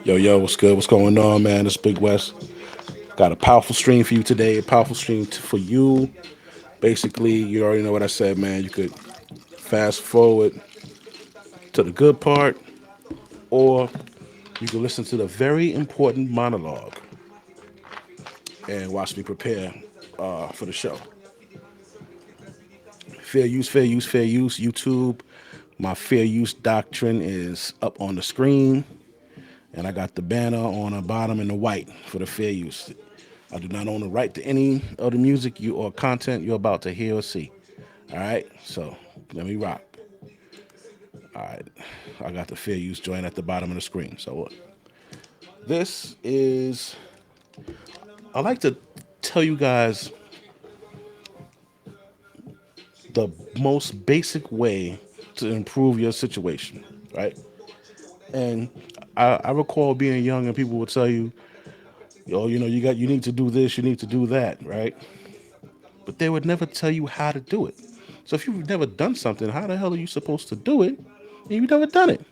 Yo, what's good? What's going on, man? It's Big West. Got a powerful stream for you today. A powerful stream for you. Basically, you already know what I said, man. You could fast forward to the good part, or you can listen to the very important monologue and watch me prepare for the show. Fair use, fair use, fair use. YouTube. My fair use doctrine is up on the screen, and I got the banner on the bottom in the white for the fair use. I do not own the right to any of the music you or content you're about to hear or see. All right, so let me rock. All right, I got the fair use joint at the bottom of the screen. So this is, I like to tell you guys the most basic way to improve your situation, right? And I recall being young and people would tell you, oh, you need to do this, you need to do that, right? But they would never tell you how to do it. So if you've never done something, how the hell are you supposed to do it? And you've never done it.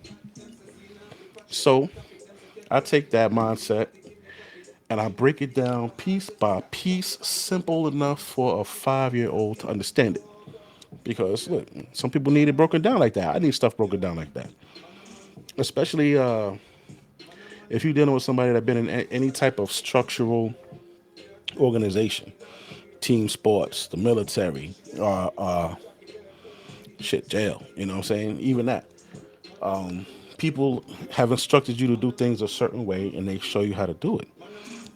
So I take that mindset and I break it down piece by piece, simple enough for a 5-year old to understand it. Because look, some people need it broken down like that. I need stuff broken down like that. Especially if you're dealing with somebody that's been in any type of structural organization, team sports, the military, shit, jail. You know what I'm saying? Even that. People have instructed you to do things a certain way and they show you how to do it.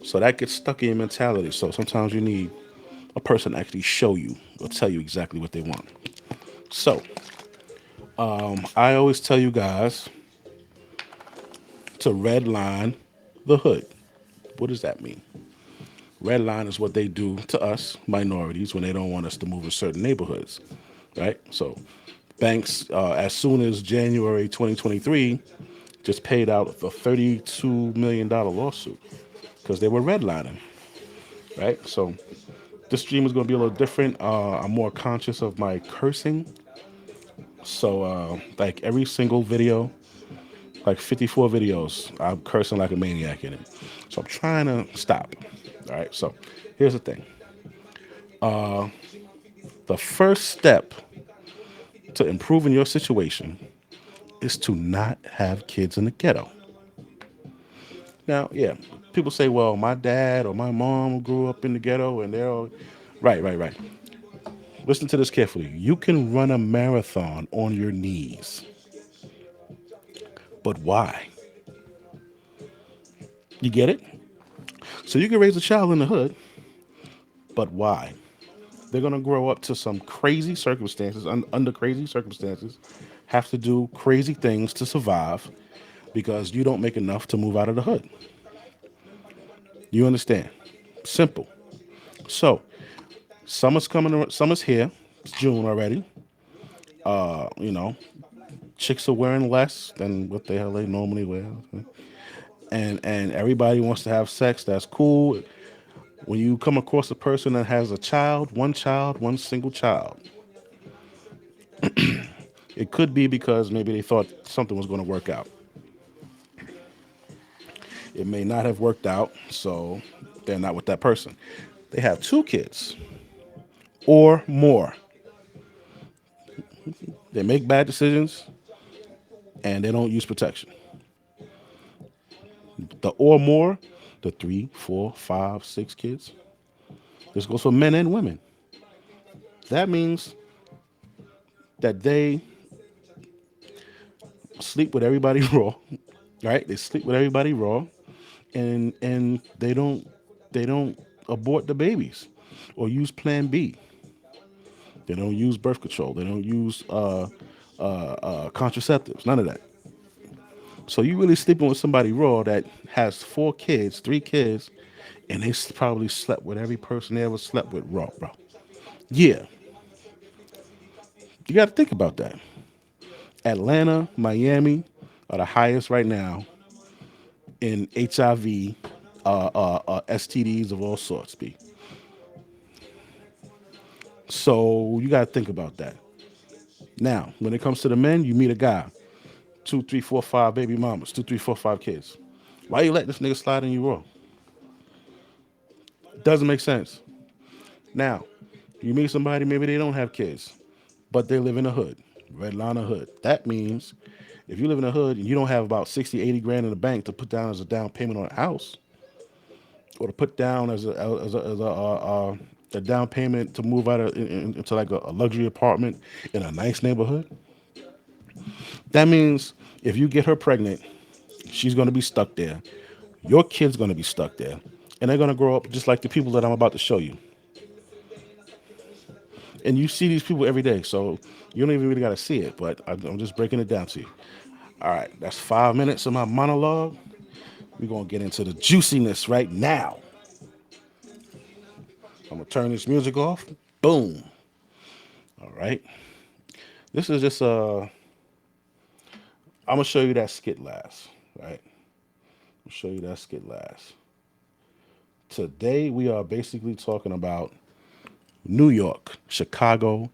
So that gets stuck in your mentality. So sometimes you need a person to actually show you or tell you exactly what they want. So I always tell you guys to red line the hood. What does that mean? Red line is what they do to us minorities when they don't want us to move in certain neighborhoods, right? So banks, as soon as January 2023, just paid out a $32 million lawsuit because they were redlining, right? So this stream is going to be a little different. I'm more conscious of my cursing. So, like every single video, like 54 videos, I'm cursing like a maniac in it. So I'm trying to stop. All right. So here's the thing. The first step to improving your situation is to not have kids in the ghetto. Now, yeah, people say, well, my dad or my mom grew up in the ghetto and they're all right, right, right. Listen to this carefully. You can run a marathon on your knees, but why? You get it? So you can raise a child in the hood, but why? They're going to grow up to some crazy circumstances, under crazy circumstances, have to do crazy things to survive because you don't make enough to move out of the hood. You understand? Simple. So, summer's coming, summer's here. It's June already. You know, chicks are wearing less than what the hell they normally wear. And everybody wants to have sex. That's cool. When you come across a person that has a child, one single child, it could be because maybe they thought something was going to work out. It may not have worked out, so they're not with that person. They have two kids or more. They make bad decisions and they don't use protection. The or more, the three, four, five, six kids. This goes for men and women. That means that they sleep with everybody raw, right? They sleep with everybody raw, and they don't abort the babies or use Plan B. They don't use birth control. They don't use contraceptives. None of that. So you really sleeping with somebody raw that has four kids, three kids, and they probably slept with every person they ever slept with raw, bro. Yeah, you got to think about that. Atlanta, Miami are the highest right now in HIV, STDs of all sorts. Be so you got to think about that. Now, when it comes to the men, you meet a guy. two, three, four, five baby mamas, two, three, four, five kids. Why you let this nigga slide in you raw? Doesn't make sense. Now, you meet somebody, maybe they don't have kids, but they live in a hood, red line of hood. That means if you live in a hood and you don't have about 60, 80 grand in the bank to put down as a down payment on a house, or to put down as a down payment to move out into like a luxury apartment in a nice neighborhood, that means if you get her pregnant, she's going to be stuck there. Your kid's going to be stuck there. And they're going to grow up just like the people that I'm about to show you. And you see these people every day, so you don't even really got to see it, but I'm just breaking it down to you. All right, that's 5 minutes of my monologue. We're going to get into the juiciness right now. I'm going to turn this music off. Boom. All right. This is just I'm gonna show you that skit last, right? I'll show you that skit last. Today we are basically talking about New York, Chicago,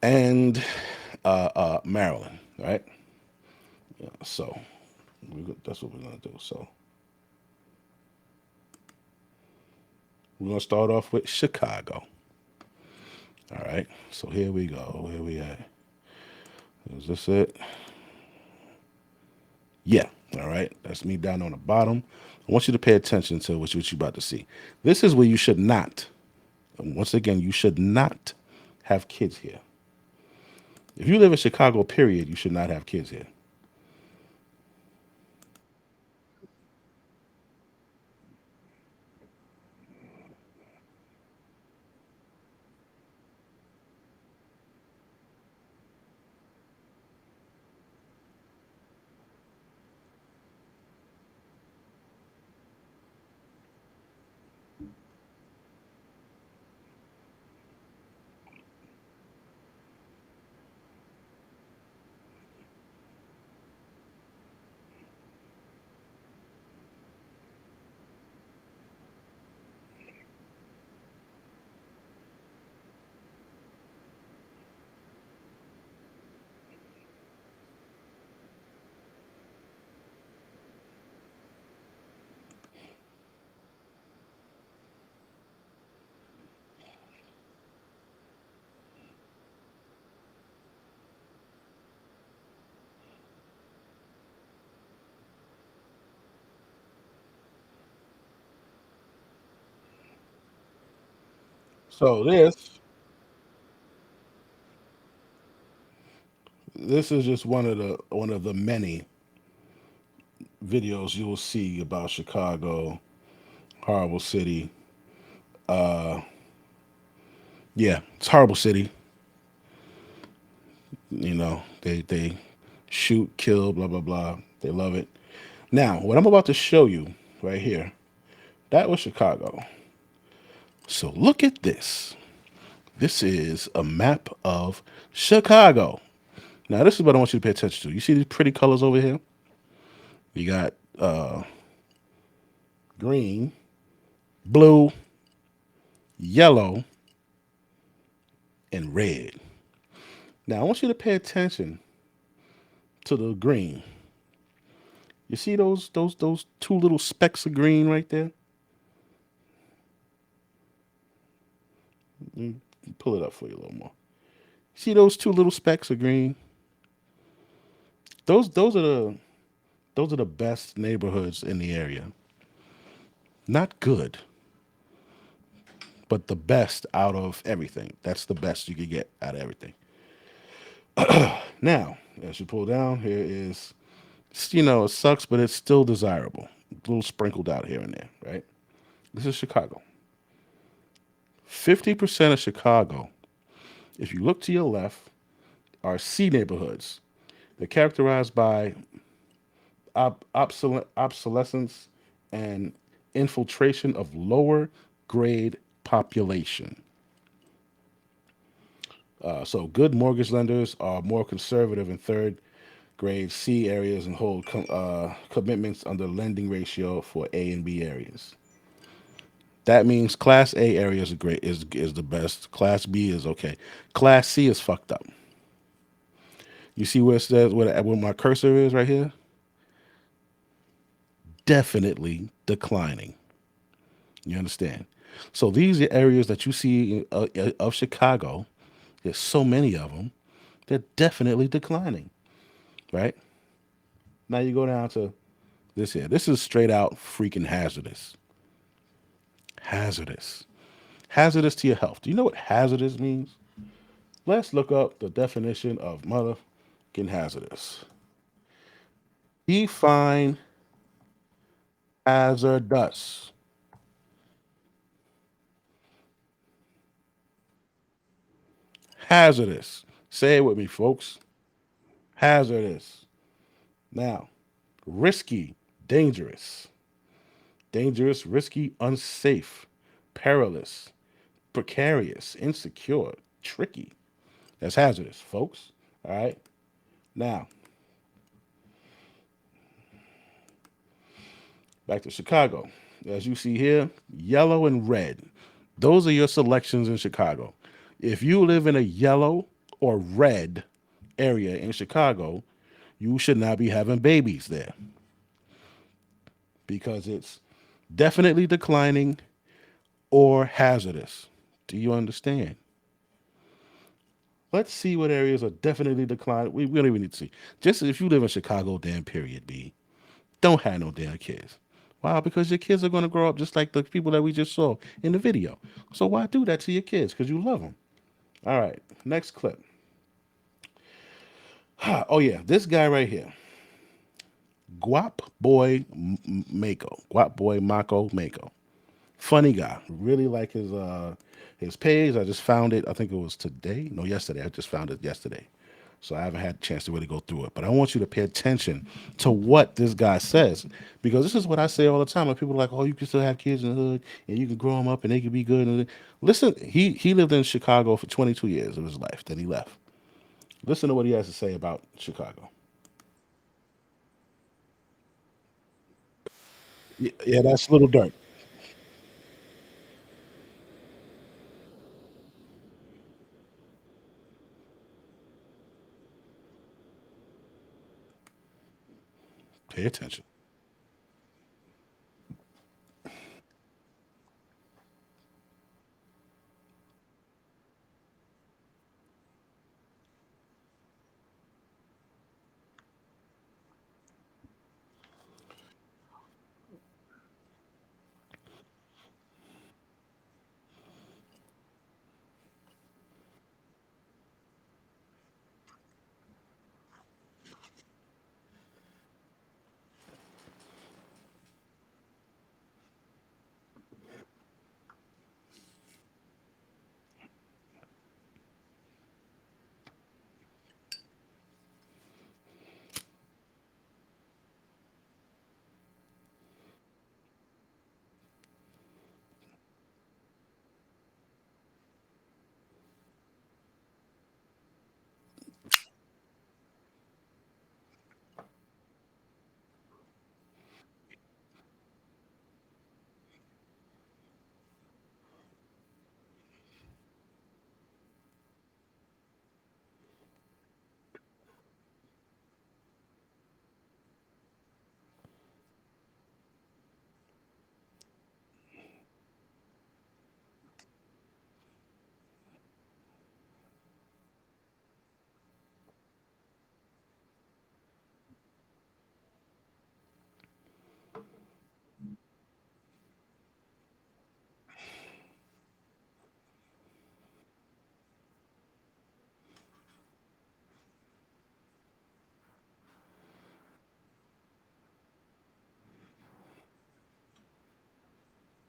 and Maryland, right? Yeah, so that's what we're gonna do. So we're gonna start off with Chicago. All right. So here we go. Where we at? Is this it? Yeah. All right. That's me down on the bottom. I want you to pay attention to what you're about to see. This is where you should not. And once again, you should not have kids here. If you live in Chicago, period, you should not have kids here. So this is just one of the many videos you will see about Chicago, horrible city. Yeah, it's horrible city. They shoot, kill, blah blah blah. They love it. Now, what I'm about to show you right here, that was Chicago. So look at this. This is a map of Chicago. Now, this is what I want you to pay attention to. You see these pretty colors over here? You got green, blue, yellow, and red. Now, I want you to pay attention to the green. You see those two little specks of green right there? Pull it up for you a little more. See those two little specks of green? Those are the best neighborhoods in the area. Not good, but the best out of everything. That's the best you could get out of everything. Now, as you pull down, here is, it sucks, but it's still desirable. A little sprinkled out here and there, right? This is Chicago. 50% of Chicago, if you look to your left, are C neighborhoods. They're characterized by obsolescence and infiltration of lower grade population. So good mortgage lenders are more conservative in third grade C areas and hold commitments under lending ratio for A and B areas. That means Class A areas are great is the best. Class B is okay. Class C is fucked up. You see where it says where my cursor is right here? Definitely declining. You understand? So these are areas that you see of Chicago. There's so many of them. They're definitely declining, right? Now you go down to this here. This is straight out freaking hazardous. Hazardous. Hazardous to your health. Do you know what hazardous means? Let's look up the definition of motherfucking hazardous. Define hazardous. Hazardous. Say it with me, folks. Hazardous. Now, risky, dangerous. Dangerous, risky, unsafe, perilous, precarious, insecure, tricky. That's hazardous, folks. All right. Now, back to Chicago. As you see here, yellow and red. Those are your selections in Chicago. If you live in a yellow or red area in Chicago, you should not be having babies there because it's definitely declining or hazardous. Do you understand? Let's see what areas are definitely declining. We don't even need to see. Just if you live in Chicago, damn period, B. Don't have no damn kids. Why? Because your kids are going to grow up just like the people that we just saw in the video. So why do that to your kids? Because you love them. All right, next clip. Oh yeah, this guy right here, Guap Boy Mako. Guap Boy Mako Mako. Funny guy. Really like his page. I just found it. I think it was today. No, yesterday. I just found it yesterday. So I haven't had a chance to really go through it. But I want you to pay attention to what this guy says. Because this is what I say all the time. When people are like, oh, you can still have kids in the hood and you can grow them up and they can be good. And listen, he lived in Chicago for 22 years of his life. Then he left. Listen to what he has to say about Chicago. Yeah, that's Little Dirt. Pay attention.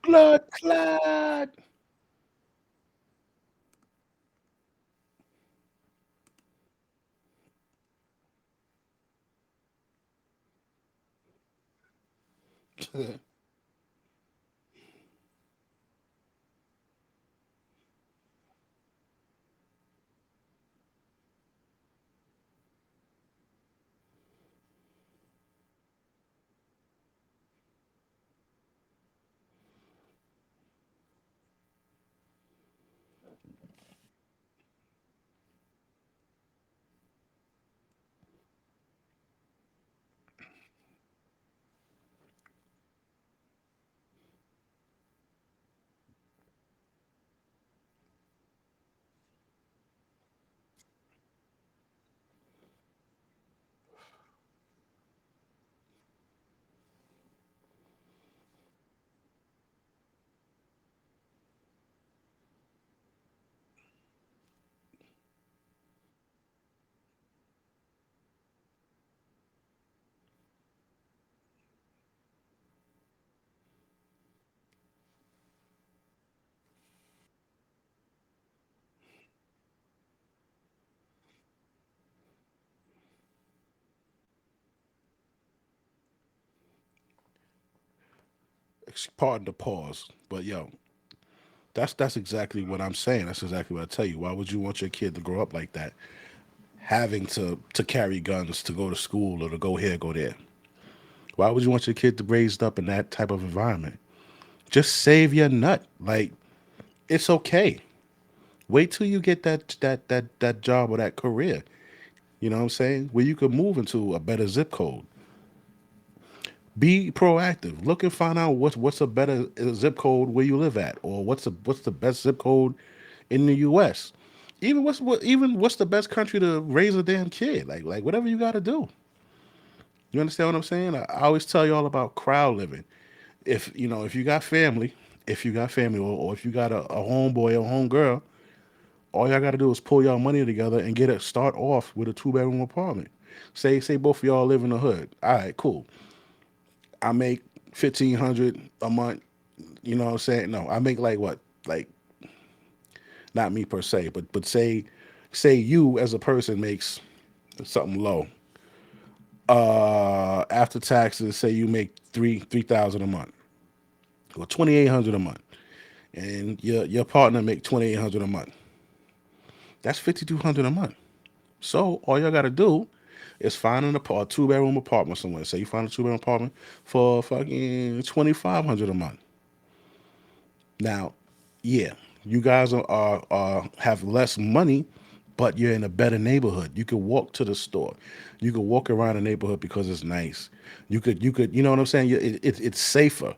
Blood clot. pardon the pause, but yo, that's exactly what I'm saying. That's exactly what I tell you. Why would you want your kid to grow up like that, having to carry guns to go to school or to go here, go there? Why would you want your kid to raised up in that type of environment? Just save your nut. Like, it's okay. Wait till you get that job or that career. You know what I'm saying? Where you could move into a better zip code. Be proactive. Look and find out what's a better zip code where you live at, or what's the best zip code in the U.S. Even what's the best country to raise a damn kid? Like whatever you got to do. You understand what I'm saying? I always tell you all about crowd living. If you got family, or if you got a homeboy or homegirl, all y'all got to do is pull y'all money together and get it. Start off with a 2 bedroom apartment. Say both of y'all live in the hood. All right, cool. I make 1,500 a month. You know what I'm saying? No, I make like what? Like, not me per se, but say you as a person makes something low. After taxes, say you make three thousand a month or 2,800 a month, and your partner make 2,800 a month. That's 5,200 a month. So all y'all gotta do is find a 2 bedroom apartment somewhere. Say you find a 2 bedroom apartment for fucking 2,500 a month. Now, yeah, you guys are have less money, but you're in a better neighborhood. You could walk to the store. You could walk around the neighborhood because it's nice. You know what I'm saying? It's safer.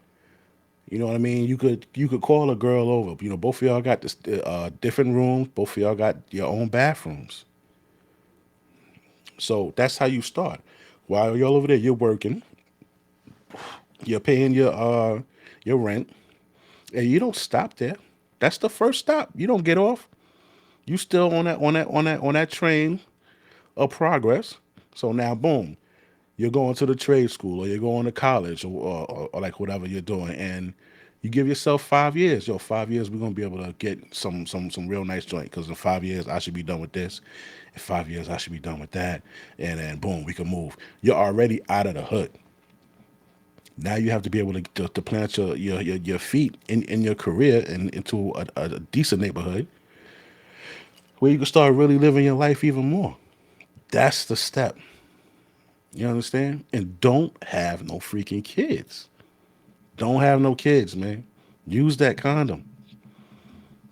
You know what I mean? You could call a girl over. Both of y'all got this different rooms. Both of y'all got your own bathrooms. So that's how you start. While y'all over there, you're working. You're paying your rent, and you don't stop there. That's the first stop. You don't get off. You still on that train of progress. So now, boom, you're going to the trade school, or you're going to college, or like whatever you're doing, and you give yourself 5 years. Yo, 5 years, we're gonna be able to get some real nice joint. Because in 5 years, I should be done with this. In 5 years, I should be done with that, and then boom, we can move. You're already out of the hood. Now you have to be able to plant your feet in your career and into a decent neighborhood where you can start really living your life even more. That's the step. You understand? And don't have no freaking kids. Don't have no kids, man. Use that condom.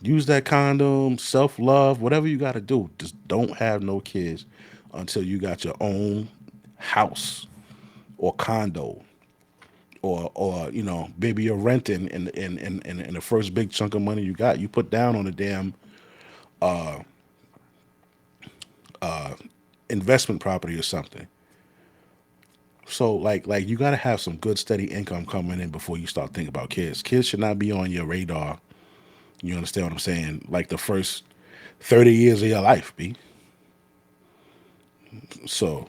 Use that condom, self love, whatever you got to do. Just don't have no kids until you got your own house or condo, or maybe you're renting, and the first big chunk of money you got, you put down on a damn investment property or something. So like you got to have some good steady income coming in before you start thinking about kids. Kids should not be on your radar. You understand what I'm saying? Like the first 30 years of your life, B. So,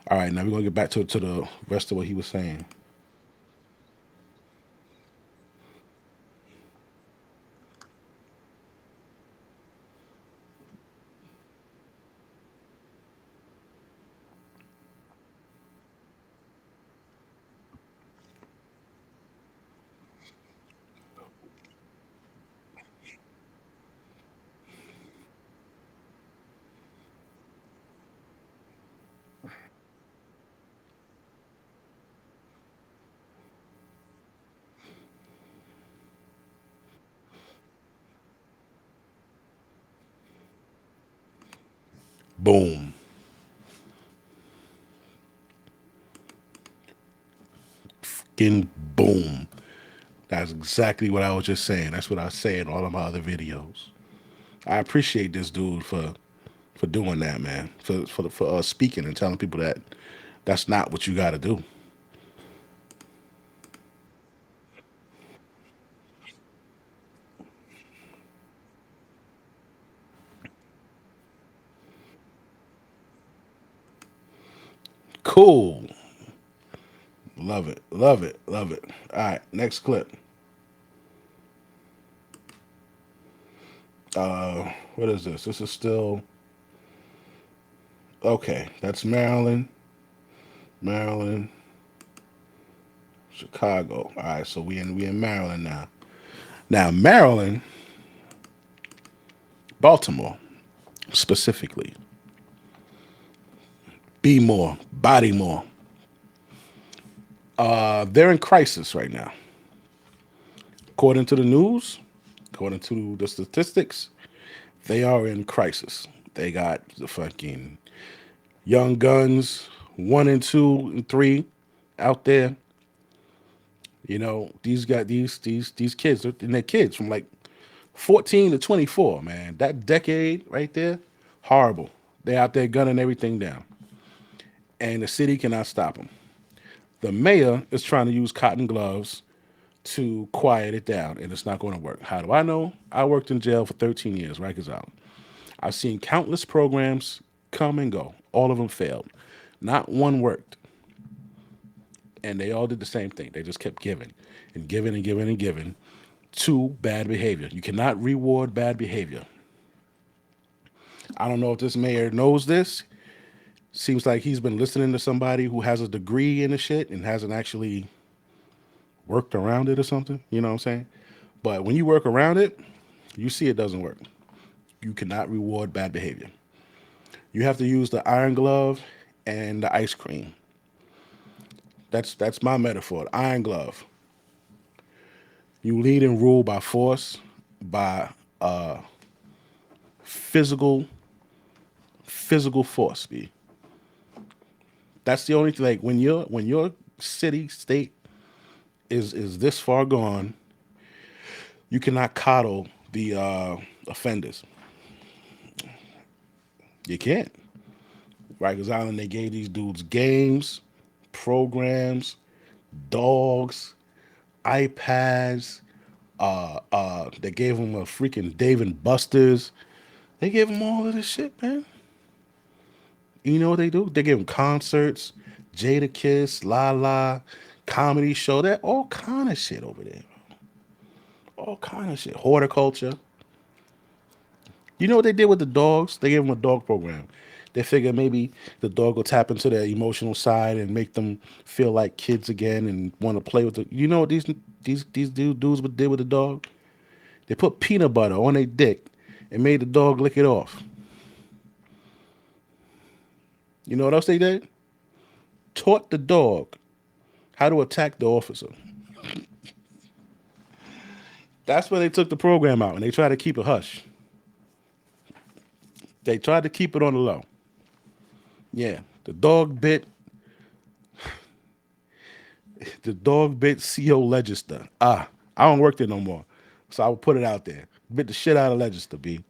all right, now we're gonna get back to the rest of what he was saying. Boom. Fucking boom. That's exactly what I was just saying. That's what I say in all of my other videos. I appreciate this dude for doing that, man. For speaking and telling people that that's not what you got to do. Cool. Love it. Love it. Love it. All right, next clip. What is this? This is still okay. That's Maryland. Maryland. Chicago. All right, so we in Maryland now. Now Maryland, Baltimore specifically, be more, body more. They're in crisis right now, according to the news, according to the statistics. They are in crisis. They got the fucking young guns, one and two and three, out there. These got these kids, and they're kids from like 14 to 24. Man, that decade right there, horrible. They out there gunning everything down, and the city cannot stop them. The mayor is trying to use cotton gloves to quiet it down, and it's not going to work. How do I know? I worked in jail for 13 years, Rikers Island. I've seen countless programs come and go. All of them failed. Not one worked. And they all did the same thing. They just kept giving and giving and giving and giving to bad behavior. You cannot reward bad behavior. I don't know if this mayor knows this. Seems like he's been listening to somebody who has a degree in the shit and hasn't actually worked around it or something. You know what I'm saying? But when you work around it, you see it doesn't work. You cannot reward bad behavior. You have to use the iron glove and the ice cream. That's my metaphor. The iron glove. You lead and rule by force, by physical physical force. B. That's the only thing. Like when your city state is this far gone, you cannot coddle the offenders. You can't. Rikers Island, they gave these dudes games, programs, dogs, iPads. They gave them a freaking Dave and Buster's. They gave them all of this shit, man. You know what they do? They give them concerts, Jada Kiss, La La, comedy show. That all kind of shit over there. All kind of shit. Horticulture. You know what they did with the dogs? They gave them a dog program. They figured maybe the dog will tap into their emotional side and make them feel like kids again and want to play with it. You know what these dudes did with the dog? They put peanut butter on their dick and made the dog lick it off. You know what else they did? Taught the dog how to attack the officer. That's where they took the program out and they tried to keep it hush. They tried to keep it on the low. Yeah, the dog bit CO Legister. I don't work there no more, so I will put it out there. Bit the shit out of Legister, B.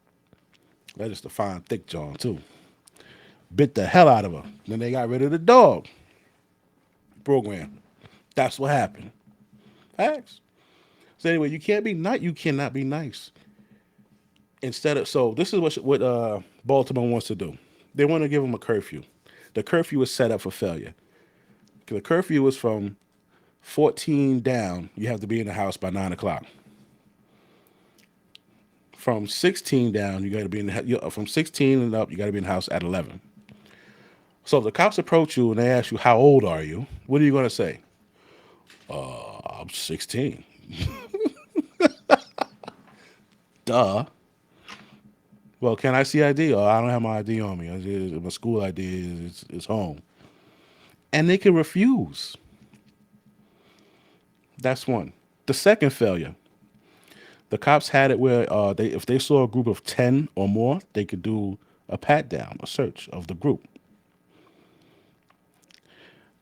Legister fine, thick John too. Bit the hell out of her. Then they got rid of the dog program. That's what happened. Facts. So anyway, you can't be nice. You cannot be nice. So this is what Baltimore wants to do. They want to give them a curfew. The curfew is set up for failure. The curfew is from 14 down. You have to be in the house by 9 o'clock. From 16 down, you got to be in from 16 and up. You got to be in the house at 11. So if the cops approach you and they ask you how old are you, what are you going to say? I'm 16. Duh. Well, can I see ID? Oh, I don't have my ID on me. My school ID is home. And they can refuse. That's one. The second failure, the cops had it where if they saw a group of 10 or more, they could do a pat down, a search of the group.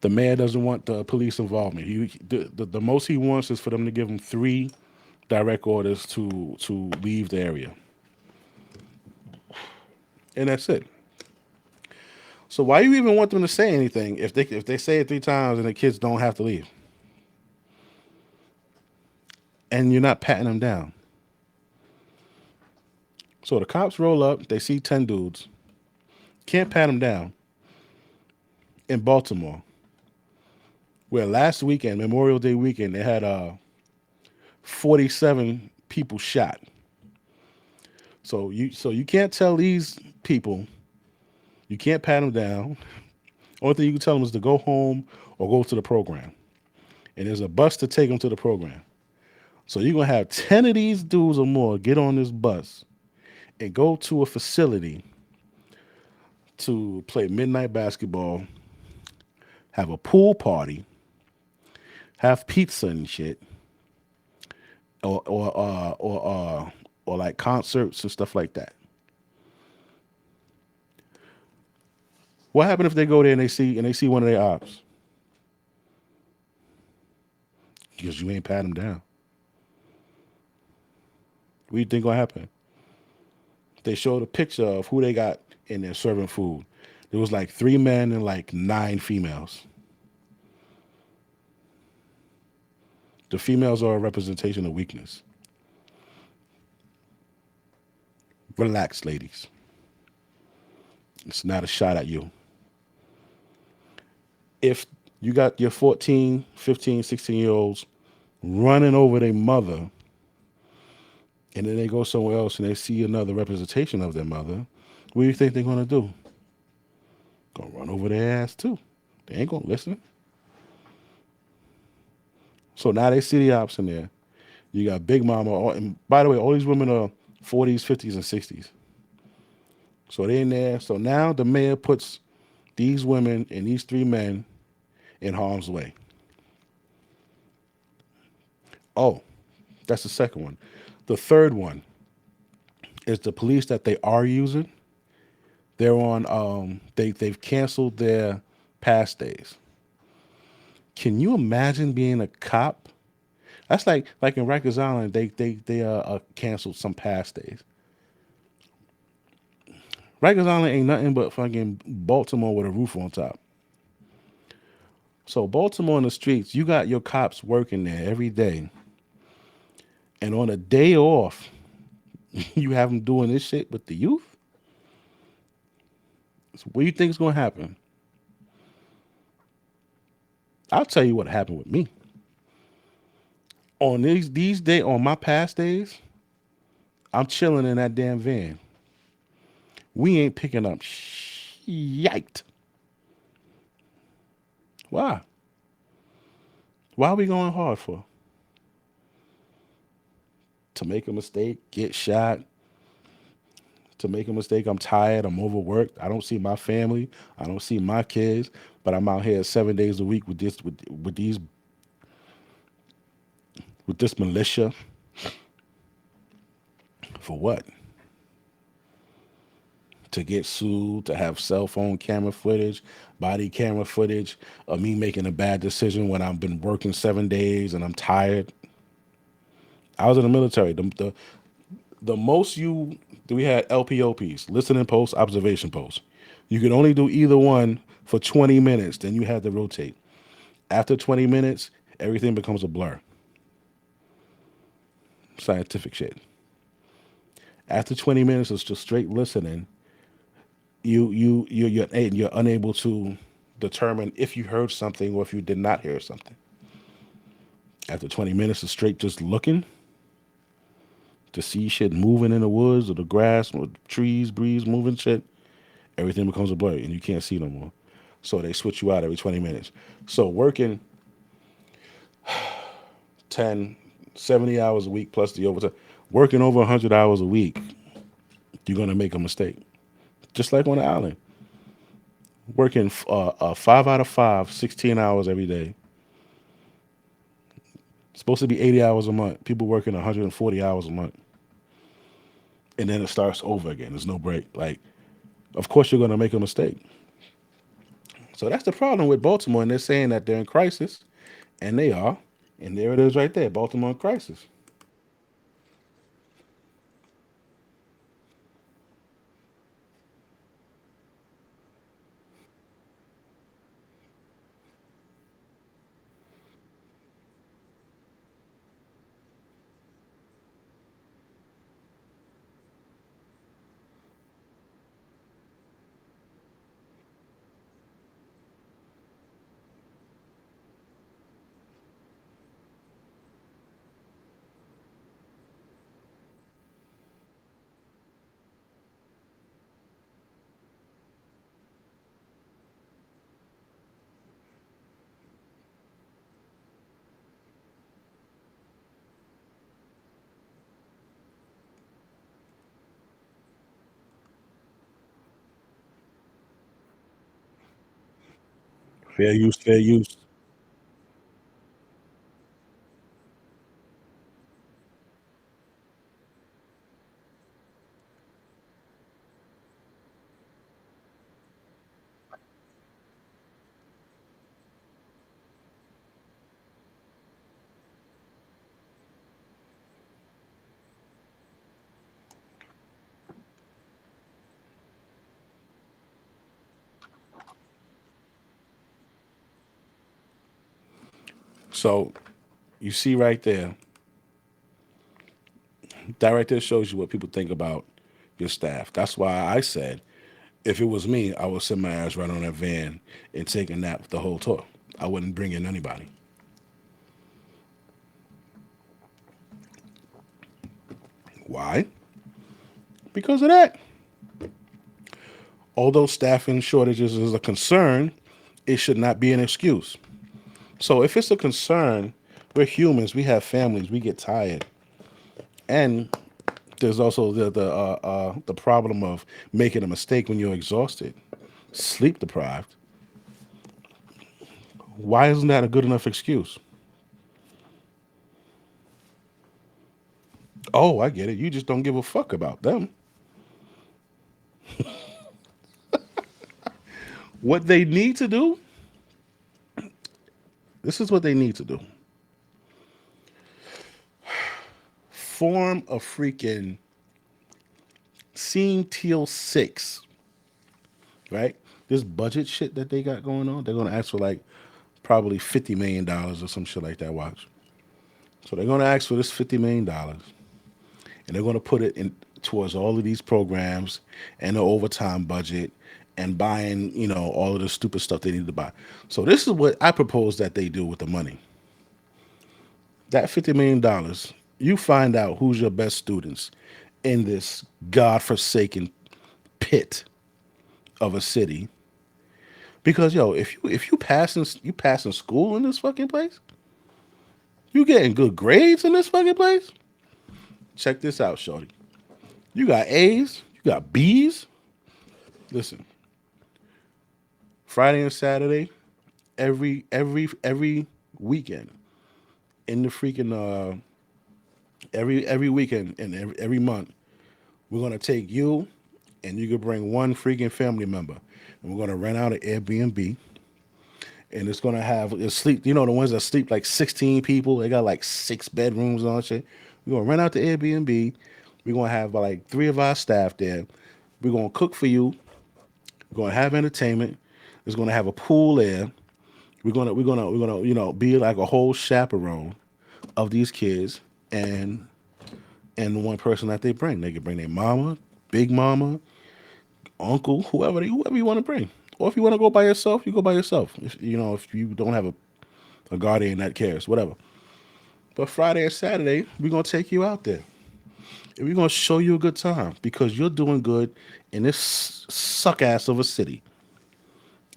The mayor doesn't want the police involvement. The most he wants is for them to give him three direct orders to leave the area, and that's it. So why you even want them to say anything if they say it three times and the kids don't have to leave, and you're not patting them down? So the cops roll up, they see 10 dudes, can't pat them down in Baltimore, where last weekend, Memorial Day weekend, they had 47 people shot. So you can't tell these people, you can't pat them down. Only thing you can tell them is to go home or go to the program. and there's a bus to take them to the program. So you're gonna have 10 of these dudes or more get on this bus and go to a facility to play midnight basketball, have a pool party, have pizza and shit, or or like concerts and stuff like that. What happened if they go there and they see one of their ops? Because you ain't pat them down. What do you think gonna happen? They showed a picture of who they got in there serving food. There was like three men and like nine females. The females are a representation of weakness. Relax, ladies. It's not a shot at you. If you got your 14, 15, 16 year olds running over their mother, and then they go somewhere else and they see another representation of their mother, what do you think they're gonna do? Gonna run over their ass too. They ain't gonna listen. So now they see the ops in there. You got Big Mama. And by the way, all these women are 40s, 50s, and 60s. So they in there. So now the mayor puts these women and these three men in harm's way. Oh, that's the second one. The third one is the police that they are using. They're on. They've canceled their pass days. Can you imagine being a cop? That's like in Rikers Island. They canceled some pass days. Rikers Island ain't nothing but fucking Baltimore with a roof on top. So Baltimore in the streets, you got your cops working there every day, and on a day off, you have them doing this shit with the youth. So what do you think is going to happen? I'll tell you what happened with me on these days. On my past days, I'm chilling in that damn van. We ain't picking up shite. Why? Why are we going hard for? To make a mistake, get shot, to make a mistake. I'm tired. I'm overworked. I don't see my family. I don't see my kids. But I'm out here 7 days a week with this militia for what? To get sued, to have cell phone camera footage, body camera footage of me making a bad decision when I've been working 7 days and I'm tired. I was in the military. The most we had LPOPs, listening posts, observation posts. You could only do either one for 20 minutes, then you had to rotate. After 20 minutes, everything becomes a blur. Scientific shit. After 20 minutes of just straight listening, you're unable to determine if you heard something or if you did not hear something. After 20 minutes of straight just looking to see shit moving in the woods or the grass or trees, breeze, moving shit, everything becomes a blur and you can't see no more. So they switch you out every 20 minutes. So working 10, 70 hours a week plus the overtime, working over 100 hours a week, you're going to make a mistake. Just like on the island, working 5 out of 5, 16 hours every day. It's supposed to be 80 hours a month. People working 140 hours a month. And then it starts over again. There's no break. Like, of course, you're going to make a mistake. So that's the problem with Baltimore. And they're saying that they're in crisis, and they are. And there it is right there, Baltimore in crisis. Fair use, fair use. So you see right there, that right there shows you what people think about your staff. That's why I said, if it was me, I would send my ass right on that van and take a nap the whole tour. I wouldn't bring in anybody. Why? Because of that. Although staffing shortages is a concern, it should not be an excuse. So if it's a concern, we're humans, we have families, we get tired, and there's also the problem of making a mistake when you're exhausted, sleep deprived. Why isn't that a good enough excuse? Oh, I get it. You just don't give a fuck about them. What they need to do, this is what they need to do. Form a freaking Scene Teal 6, right? This budget shit that they got going on, they're going to ask for like probably $50 million or some shit like that. Watch. So they're going to ask for this $50 million, and they're going to put it in towards all of these programs and the overtime budget and buying, all of the stupid stuff they need to buy. So this is what I propose that they do with the money. That $50 million, you find out who's your best students in this godforsaken pit of a city. Because yo, if you passing school in this fucking place, you getting good grades in this fucking place. Check this out, shorty. You got A's, you got B's. Listen, Friday and Saturday, every weekend in the freaking every weekend and every month, we're gonna take you, and you can bring one freaking family member, and we're gonna rent out an Airbnb, and it's gonna have a sleep. You know the ones that sleep like 16 people. They got like 6 bedrooms and all that shit. We're gonna rent out the Airbnb. We're gonna have like three of our staff there. We're gonna cook for you. We're gonna have entertainment. It's gonna have a pool there. We're gonna be like a whole chaperone of these kids, and the one person that they bring. They can bring their mama, big mama, uncle, whoever you want to bring. Or if you want to go by yourself, you go by yourself. If you don't have a guardian that cares, whatever. But Friday and Saturday, we're gonna take you out there. And we're gonna show you a good time because you're doing good in this suck ass of a city.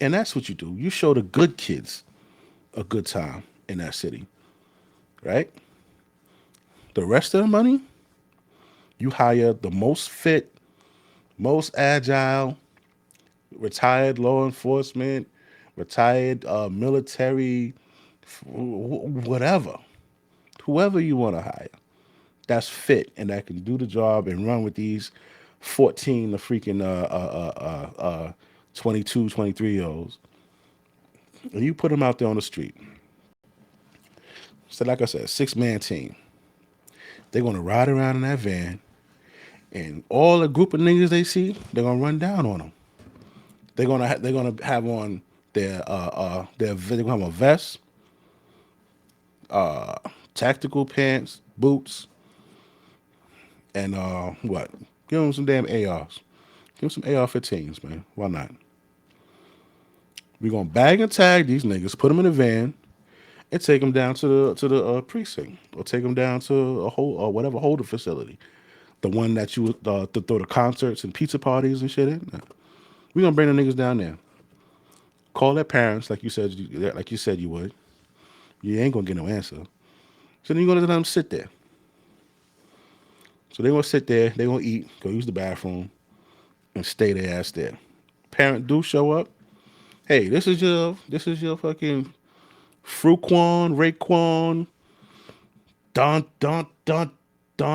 And that's what you do. You show the good kids a good time in that city, right? The rest of the money, you hire the most fit, most agile, retired law enforcement, retired military, whatever, whoever you want to hire, that's fit and that can do the job and run with these 14 the freaking 22, 23 year olds, and you put them out there on the street. So like I said, 6-man team. They're gonna ride around in that van, and all the group of niggas they see, they're gonna run down on them. They're gonna have on they're gonna have a vest, tactical pants, boots, and what? Give them some damn ARs. Give them some AR-15s, man. Why not? We're gonna bag and tag these niggas, put them in a van, and take them down to the precinct, or take them down to a whole or whatever holder facility, the one that you would to throw the concerts and pizza parties and shit in. We're gonna bring the niggas down there. Call their parents, like you said you would. You ain't gonna get no answer. So then you're gonna let them sit there. So they're gonna sit there, they're gonna eat, go use the bathroom, and stay their ass there. Parent do show up, Hey, this is your fucking Fruquan, Raekwon, Don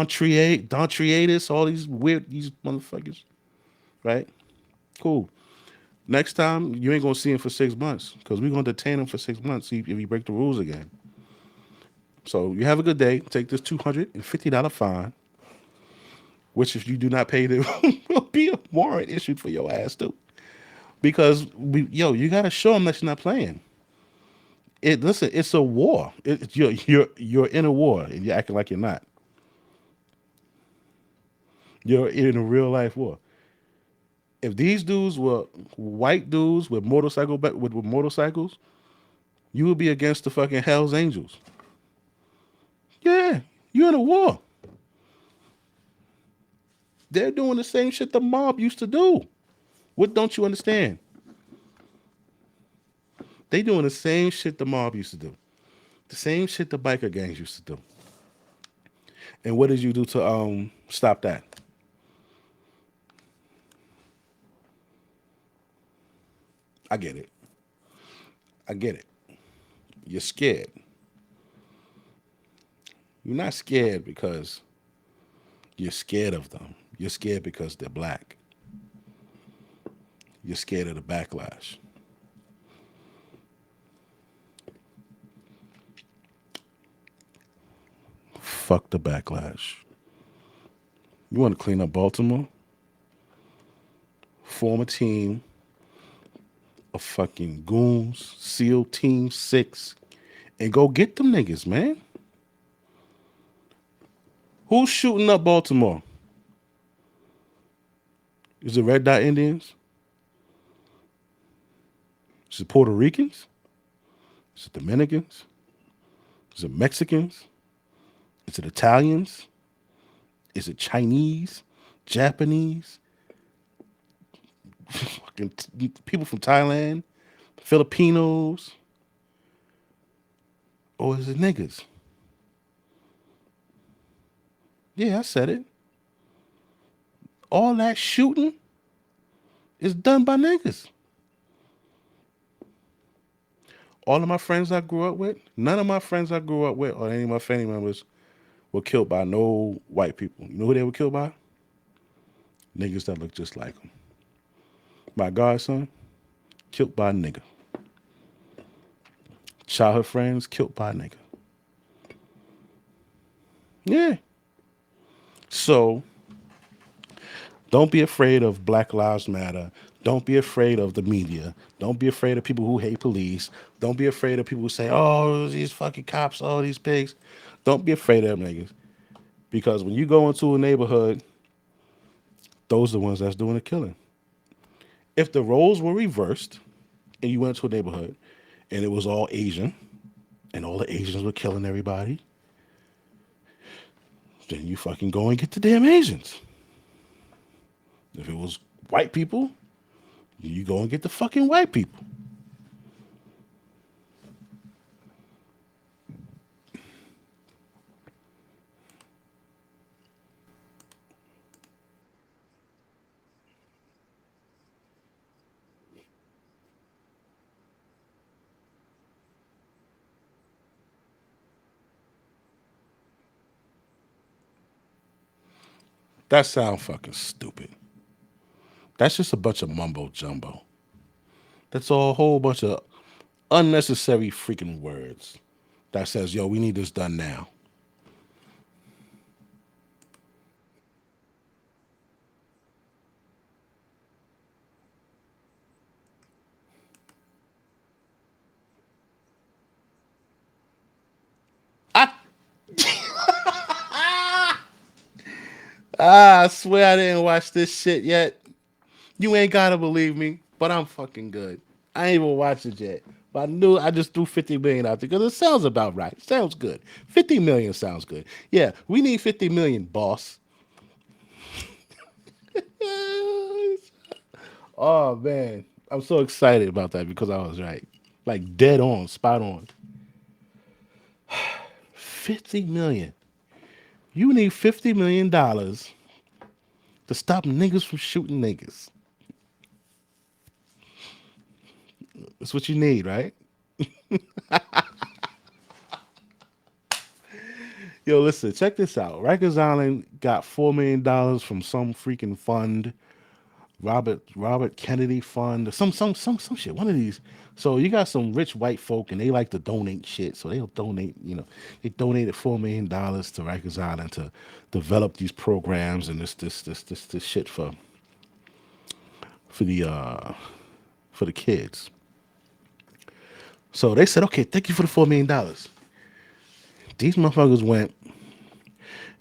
Triatus, all these weird these motherfuckers, right? Cool. Next time you ain't gonna see him for 6 months because we're gonna detain him for 6 months see if he break the rules again. So you have a good day. Take this $250 fine, which if you do not pay, there will be a warrant issued for your ass too. Because you gotta show them that you're not playing. Listen, it's a war. You're in a war and you're acting like you're not. You're in a real life war. If these dudes were white dudes with with motorcycles, you would be against the fucking Hell's Angels. Yeah, you're in a war. They're doing the same shit the mob used to do. What don't you understand? They doing the same shit the mob used to do. The same shit the biker gangs used to do. And what did you do to stop that? I get it. I get it. You're scared. You're not scared because you're scared of them. You're scared because they're black. You're scared of the backlash. Fuck the backlash. You want to clean up Baltimore? Form a team of fucking goons, SEAL Team 6, and go get them niggas, man. Who's shooting up Baltimore? Is it Red Dot Indians? Is it Puerto Ricans? Is it Dominicans? Is it Mexicans? Is it Italians? Is it Chinese? Japanese? Fucking people from Thailand? Filipinos? Or is it niggas? Yeah, I said it. All that shooting is done by niggas. All of my friends I grew up with, none of my friends I grew up with or any of my family members were killed by no white people. You know who they were killed by? Niggas that look just like them. My godson, killed by a nigga. Childhood friends, killed by a nigga. Yeah. So don't be afraid of Black Lives Matter. Don't be afraid of the media. Don't be afraid of people who hate police. Don't be afraid of people who say, oh, these fucking cops, oh, these pigs. Don't be afraid of them niggas. Because when you go into a neighborhood, those are the ones that's doing the killing. If the roles were reversed and you went to a neighborhood and it was all Asian and all the Asians were killing everybody, then you fucking go and get the damn Asians. If it was white people, you go and get the fucking white people. That sounds fucking stupid. That's just a bunch of mumbo jumbo. That's a whole bunch of unnecessary freaking words that says, yo, we need this done now. I, I swear I didn't watch this shit yet. You ain't gotta believe me, but I'm fucking good. I ain't even watched it yet. But I knew I just threw 50 million out there because it sounds about right. Sounds good. 50 million sounds good. Yeah, we need 50 million, boss. Oh man. I'm so excited about that because I was right. Like dead on, spot on. 50 million. You need $50 million to stop niggas from shooting niggas. That's what you need, right? Yo, listen, check this out. Rikers Island got $4 million from some freaking fund, Robert Kennedy Fund, some shit. One of these. So you got some rich white folk, and they like to donate shit. So they'll donate. They donated $4 million to Rikers Island to develop these programs and this shit for the uh for the kids. So they said, okay, thank you for the $4 million. These motherfuckers went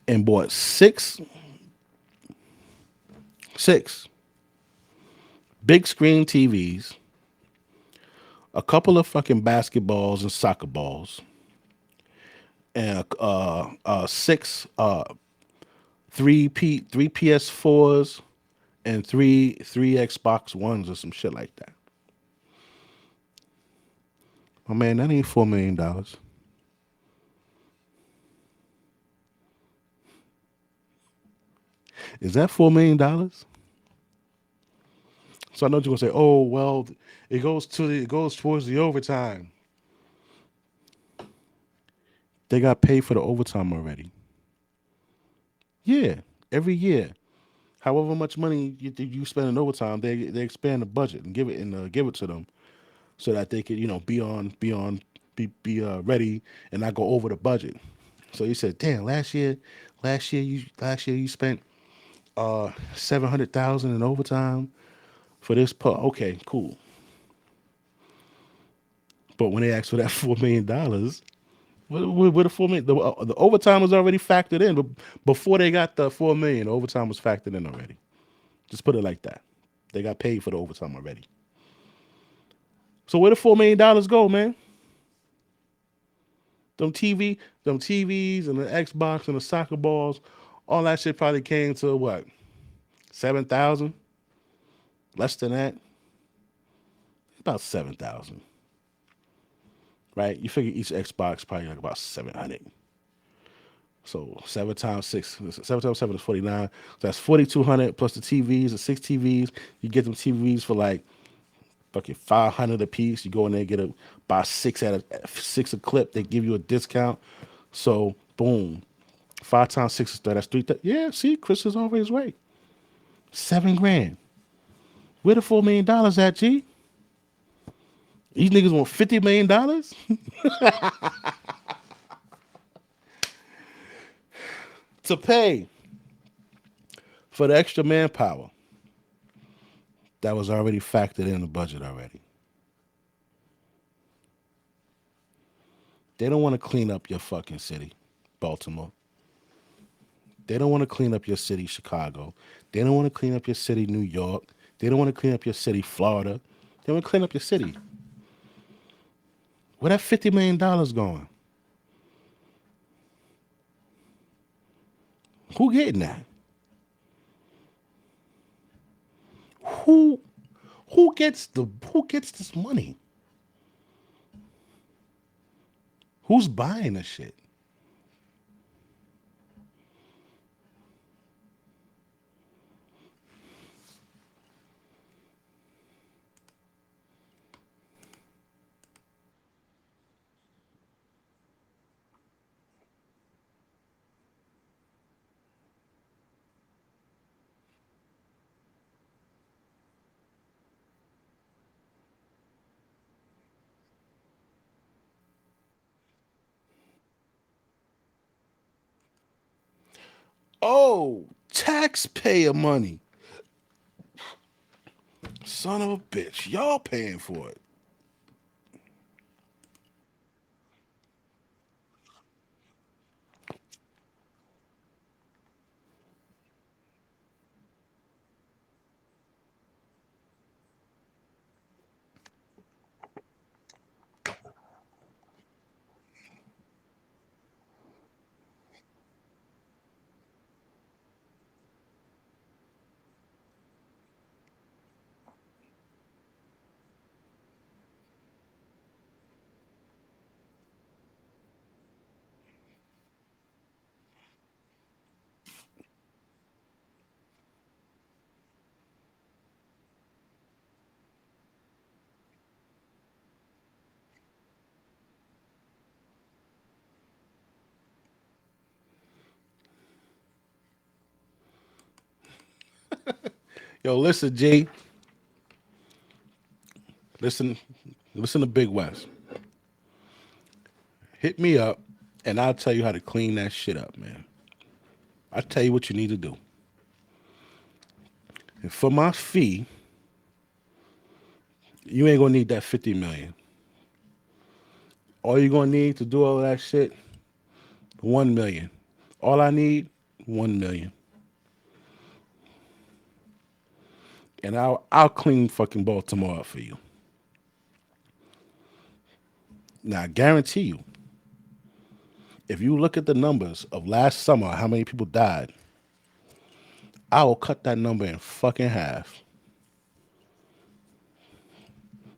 and bought six big screen TVs, a couple of fucking basketballs and soccer balls, and six three PS4s and three Xbox Ones or some shit like that. Oh man, that ain't $4 million. Is that $4 million? So I know you're gonna say, "Oh well, it goes towards the overtime." They got paid for the overtime already. Yeah, every year, however much money you spend in overtime, they expand the budget and give it to them so that they could be ready and not go over the budget. So he said, "Damn, last year you spent 700,000 in overtime for this part. Okay, cool. But when they asked for that $4 million, what the 4 million? The overtime was already factored in, but before they got the 4 million, the overtime was factored in already. Just put it like that. They got paid for the overtime already. So where the $4 million go, man? Them TVs and the Xbox and the soccer balls, all that shit probably came to what, 7,000? Less than that, about 7,000, right? You figure each Xbox probably like about 700. So 7 times 7 is 49. So that's 4,200 plus the TVs, the six TVs. You get them TVs for like fucking 500 a piece. You go in there and get a buy six a clip. They give you a discount. So boom, 5 times 6 is that's 3. Yeah, see, Chris is always right. 7 grand. Where the $4 million at, G? These niggas want $50 million to pay for the extra manpower that was already factored in the budget already. They don't want to clean up your fucking city, Baltimore. They don't want to clean up your city, Chicago. They don't want to clean up your city, New York. They don't want to clean up your city, Florida. They want to clean up your city. Where that $50 million going? Who getting that? Who who gets this money? Who's buying this shit? Oh, taxpayer money. Son of a bitch. Y'all paying for it. Yo, listen, G. Listen, listen to Big West. Hit me up, and I'll tell you how to clean that shit up, man. I'll tell you what you need to do. And for my fee, you ain't gonna need that 50 million. All you gonna need to do all that shit, 1 million. All I need, 1 million, and I'll clean fucking Baltimore up for you. Now I guarantee you, if you look at the numbers of last summer, how many people died, I will cut that number in fucking half.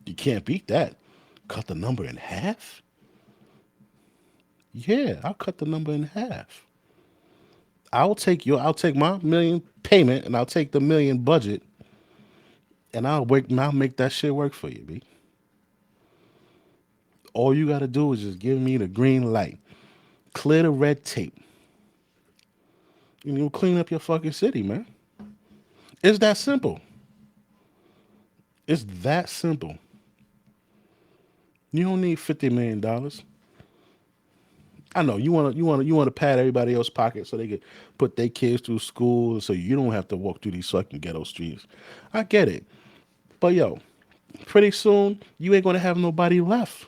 You can't beat that. Cut the number in half? Yeah, I'll cut the number in half. I'll take my million payment and I'll take the million budget and I'll make that shit work for you, B. All you gotta do is just give me the green light. Clear the red tape. And you'll clean up your fucking city, man. It's that simple. It's that simple. You don't need $50 million. I know you want to pad everybody else's pocket so they could put their kids through school so you don't have to walk through these fucking ghetto streets. I get it. But yo, pretty soon you ain't gonna have nobody left.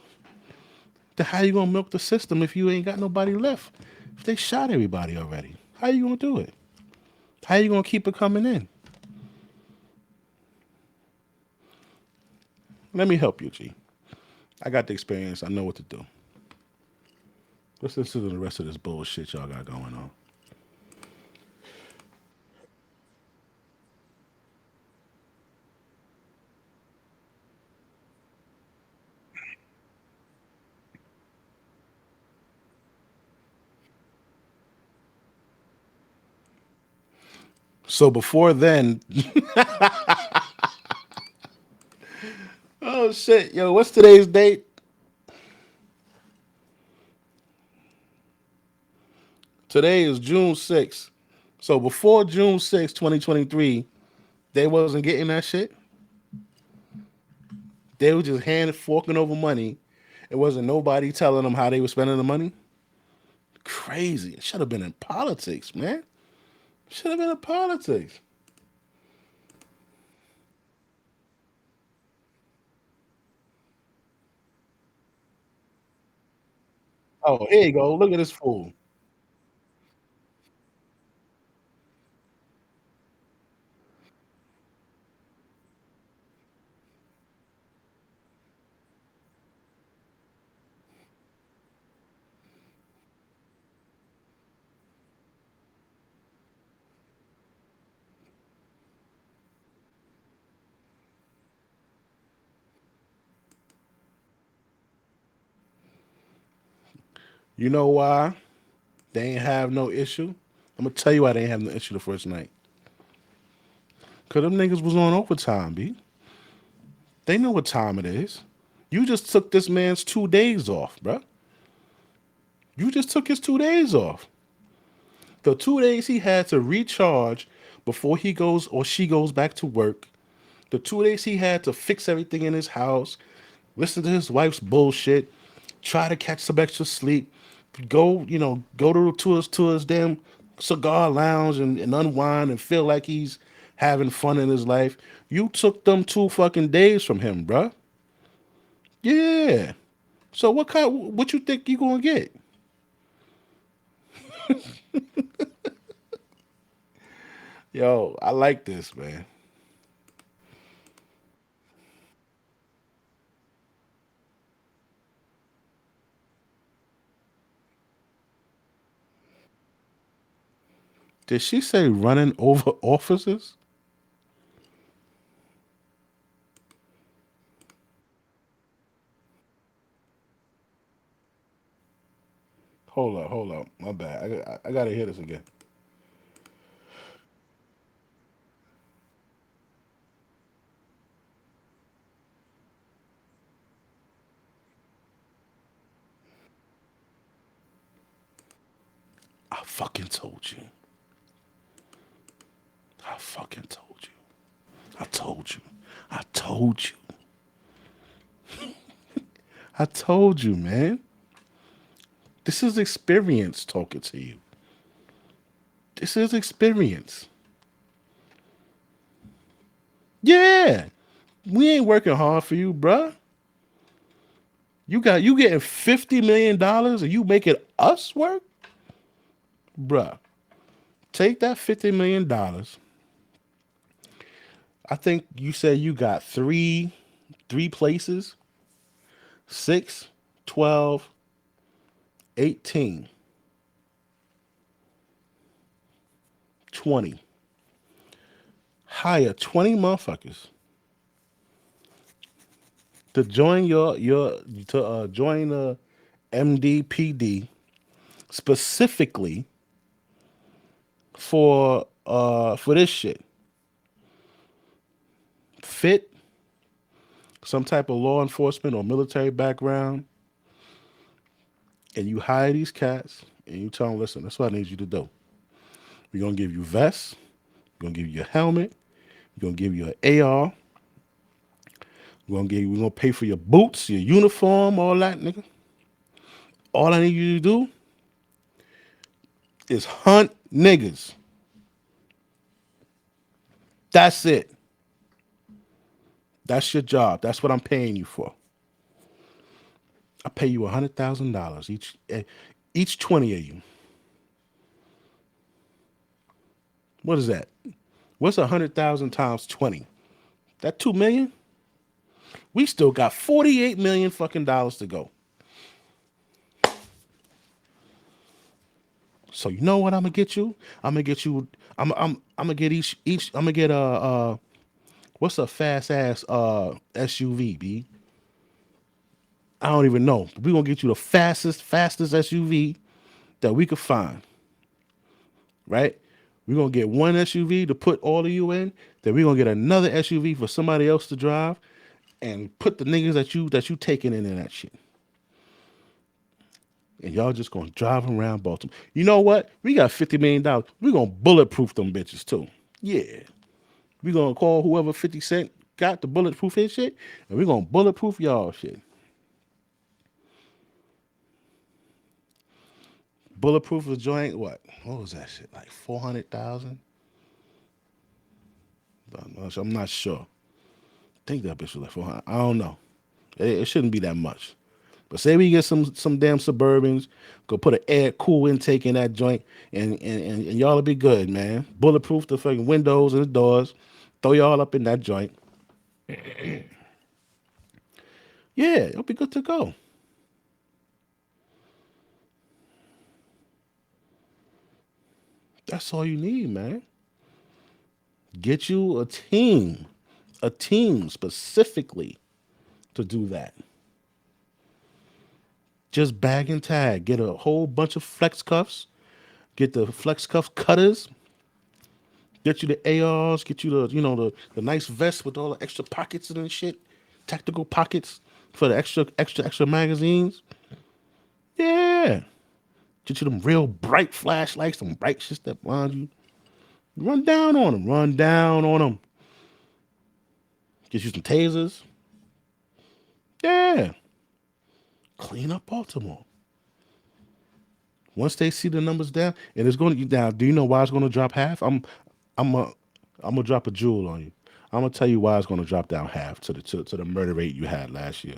How you gonna milk the system if you ain't got nobody left? If they shot everybody already, how you gonna do it? How you gonna keep it coming in? Let me help you, G. I got the experience. I know what to do. Let's listen to the rest of this bullshit y'all got going on. So before then, oh shit, yo, what's today's date? Today is June 6th. So before June 6th, 2023, they wasn't getting that shit. They were just hand forking over money. It wasn't nobody telling them how they were spending the money. Crazy. It should have been in politics, man. Should have been in politics. Oh, here you go. Look at this fool. You know why they ain't have no issue? I'm gonna tell you why they ain't have no issue the first night. Cause them niggas was on overtime, B. They know what time it is. You just took this man's 2 days off, bruh. You just took his 2 days off. The 2 days he had to recharge before he goes or she goes back to work. The 2 days he had to fix everything in his house, listen to his wife's bullshit, try to catch some extra sleep, go to his damn cigar lounge and unwind and feel like he's having fun in his life. You took them 2 fucking days from him, bruh. Yeah. So what you think you gonna get? Yo, I like this, man. Did she say running over officers? Hold up. My bad. I gotta hear this again. I fucking told you. I fucking told you. I told you. I told you. I told you, man. This is experience talking to you. This is experience. Yeah. We ain't working hard for you, bruh. You getting $50 million and you making us work? Bruh. Take that $50 million. I think you said you got three places. 6, 12, 18, 20. Hire 20 motherfuckers to join your to join the MDPD specifically for this shit. Fit, some type of law enforcement or military background, and you hire these cats and you tell them, listen, that's what I need you to do. We're gonna give you vests, we're gonna give you a helmet, we're gonna give you an AR, we're gonna pay for your boots, your uniform, all that, nigga. All I need you to do is hunt niggas. That's it. That's your job. That's what I'm paying you for. I pay you $100,000 each 20 of you. What is that? What's 100,000 times 20? That 2 million? We still got 48 million fucking dollars to go. So you know what I'm gonna get you? I'm gonna get you. I'm gonna get each. I'm gonna get what's a fast ass SUV, B? I don't even know. We're gonna get you the fastest SUV that we could find, right? We're gonna get one SUV to put all of you in, then we're gonna get another SUV for somebody else to drive and put the niggas that you taking in that shit. And y'all just gonna drive around Baltimore. You know what? We got $50 million. We're gonna bulletproof them bitches too. Yeah. We're gonna call whoever 50 Cent got the bulletproof his shit, and we're gonna bulletproof y'all shit. Bulletproof the joint, what was that shit? Like 400,000? I'm not sure. I think that bitch was like 400. I don't know. It shouldn't be that much. But say we get some damn Suburbans, go put an air cool intake in that joint, and y'all'll be good, man. Bulletproof the fucking windows and the doors. Throw y'all up in that joint. Yeah, it'll be good to go. That's all you need, man. Get you a team specifically to do that. Just bag and tag. Get a whole bunch of flex cuffs. Get the flex cuff cutters. Get you the ARs. Get you the nice vest with all the extra pockets and shit. Tactical pockets for the extra magazines. Yeah. Get you them real bright flashlights, some bright shit that blind you. Run down on them. Run down on them. Get you some tasers. Yeah. Clean up Baltimore. Once they see the numbers down, and it's going to down. Do you know why it's going to drop half? I'm a, I'm gonna drop a jewel on you. I'm gonna tell you why it's going to drop down half to the murder rate you had last year.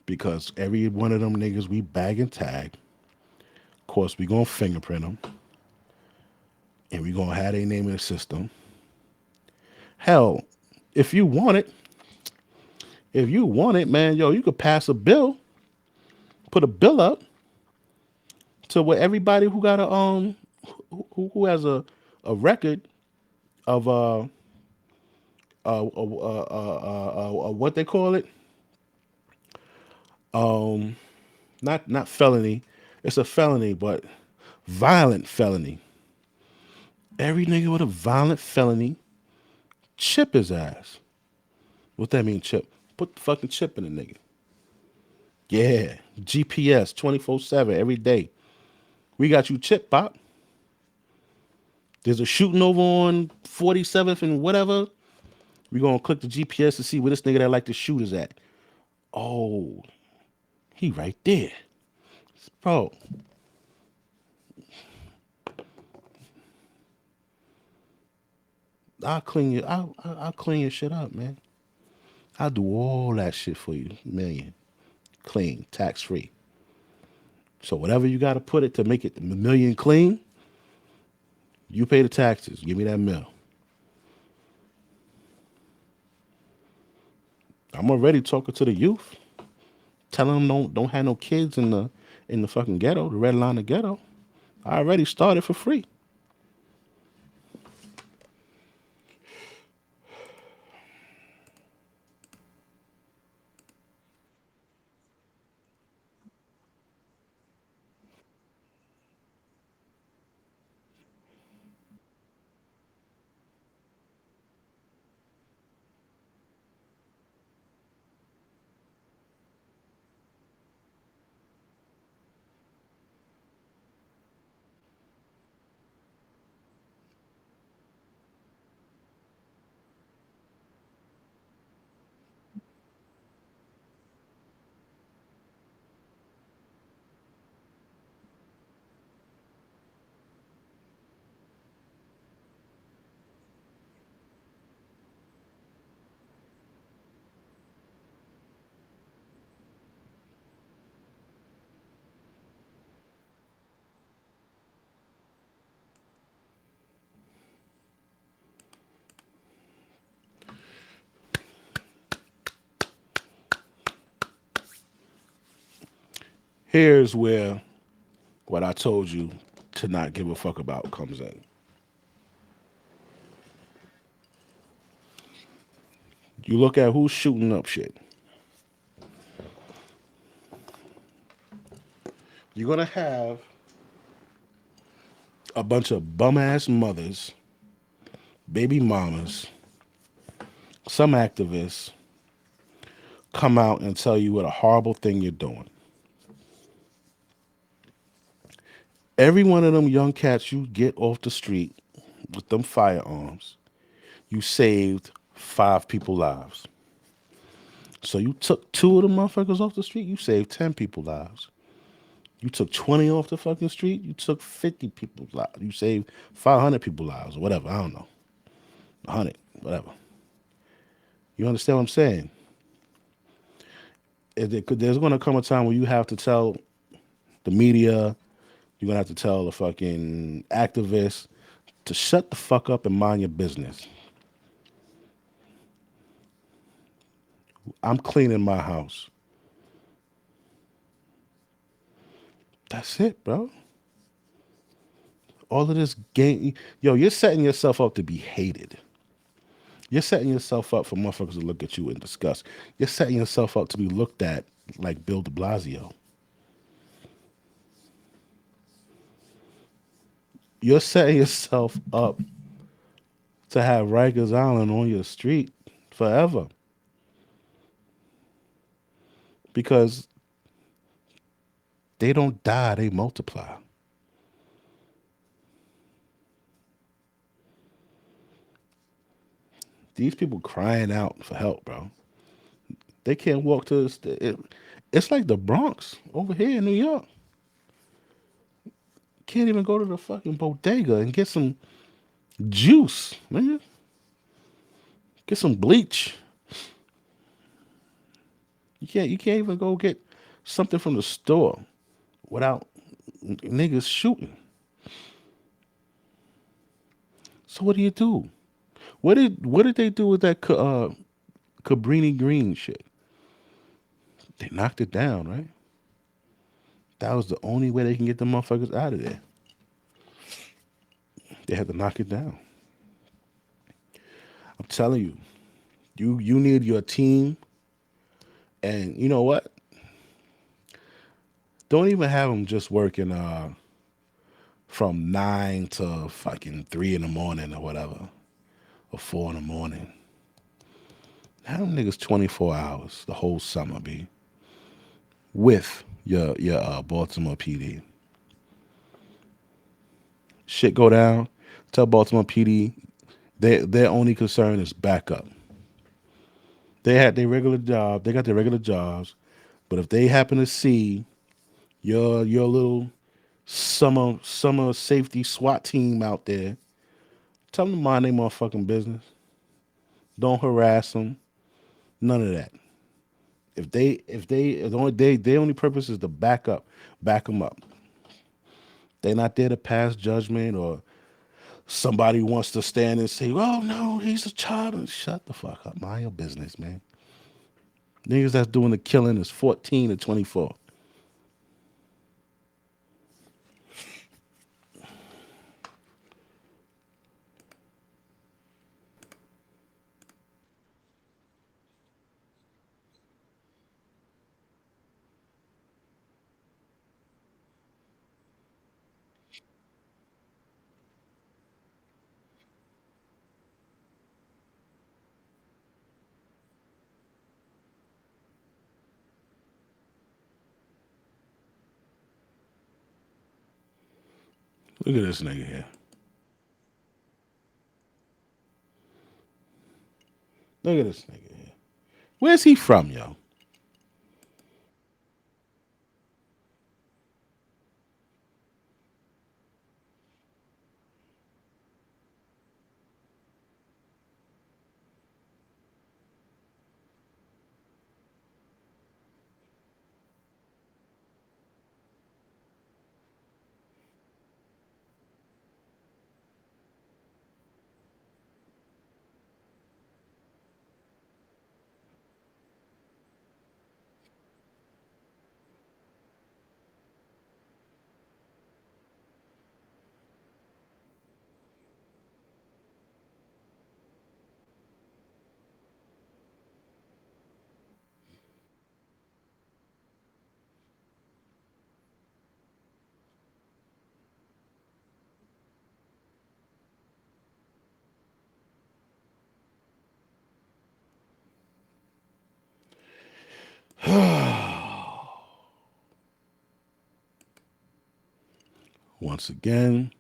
Because every one of them niggas we bag and tag. Of course, we gonna fingerprint them, and we gonna have their name in the system. Hell, if you want it, if you want it, man, yo, you could pass a bill, put a bill up to where everybody who got a who has a record of what they call it, not felony, it's a felony, but violent felony. Every nigga with a violent felony, chip his ass. What that mean, chip? Put the fucking chip in the nigga. Yeah, GPS 24/7 every day. We got you chip, pop. There's a shooting over on 47th and whatever. We're gonna click the GPS to see where this nigga that like to shoot is at. Oh, he right there. Bro, I'll clean your shit up, man. I'll do all that shit for you. Million. Clean, tax free. So whatever you gotta put it to make it a million clean, you pay the taxes. Give me that mill. I'm already talking to the youth. Telling them don't have no kids in the fucking ghetto, the red line of ghetto. I already started for free. Here's where what I told you to not give a fuck about comes in. You look at who's shooting up shit. You're gonna have a bunch of bum ass mothers, baby mamas, some activists come out and tell you what a horrible thing you're doing. Every one of them young cats you get off the street with them firearms, you saved 5 people lives. So you took 2 of the motherfuckers off the street, you saved 10 people lives. You took 20 off the fucking street, you took 50 people's lives. You saved 500 people lives or whatever. I don't know. 100, whatever. You understand what I'm saying? There's going to come a time where you have to tell the media, you're going to have to tell the fucking activists to shut the fuck up and mind your business. I'm cleaning my house. That's it, bro. All of this game, yo, you're setting yourself up to be hated. You're setting yourself up for motherfuckers to look at you in disgust. You're setting yourself up to be looked at like Bill de Blasio. You're setting yourself up to have Rikers Island on your street forever because they don't die, they multiply. These people crying out for help, bro. They can't walk to it's like the Bronx over here in New York. Can't even go to the fucking bodega and get some juice, man. Get some bleach. You can't even go get something from the store without niggas shooting. So what do you do? What did they do with that Cabrini Green shit? They knocked it down, right? That was the only way they can get the motherfuckers out of there. They had to knock it down. I'm telling you, you need your team, and you know what? Don't even have them just working from 9 to fucking 3 in the morning or whatever, or 4 in the morning. Have them niggas 24 hours the whole summer, be with your Baltimore PD. Shit go down, Tell Baltimore PD their only concern is backup. They had their regular job. They got their regular jobs. But if they happen to see your little summer safety SWAT team out there, tell them to mind their motherfucking business. Don't harass them. None of that. If the only their only purpose is to back them up. They're not there to pass judgment or somebody wants to stand and say, "Oh no, he's a child." And shut the fuck up, mind your business, man. Niggas that's doing the killing is 14 to 24. Look at this nigga here. Look at this nigga here. Where's he from, yo? Once again,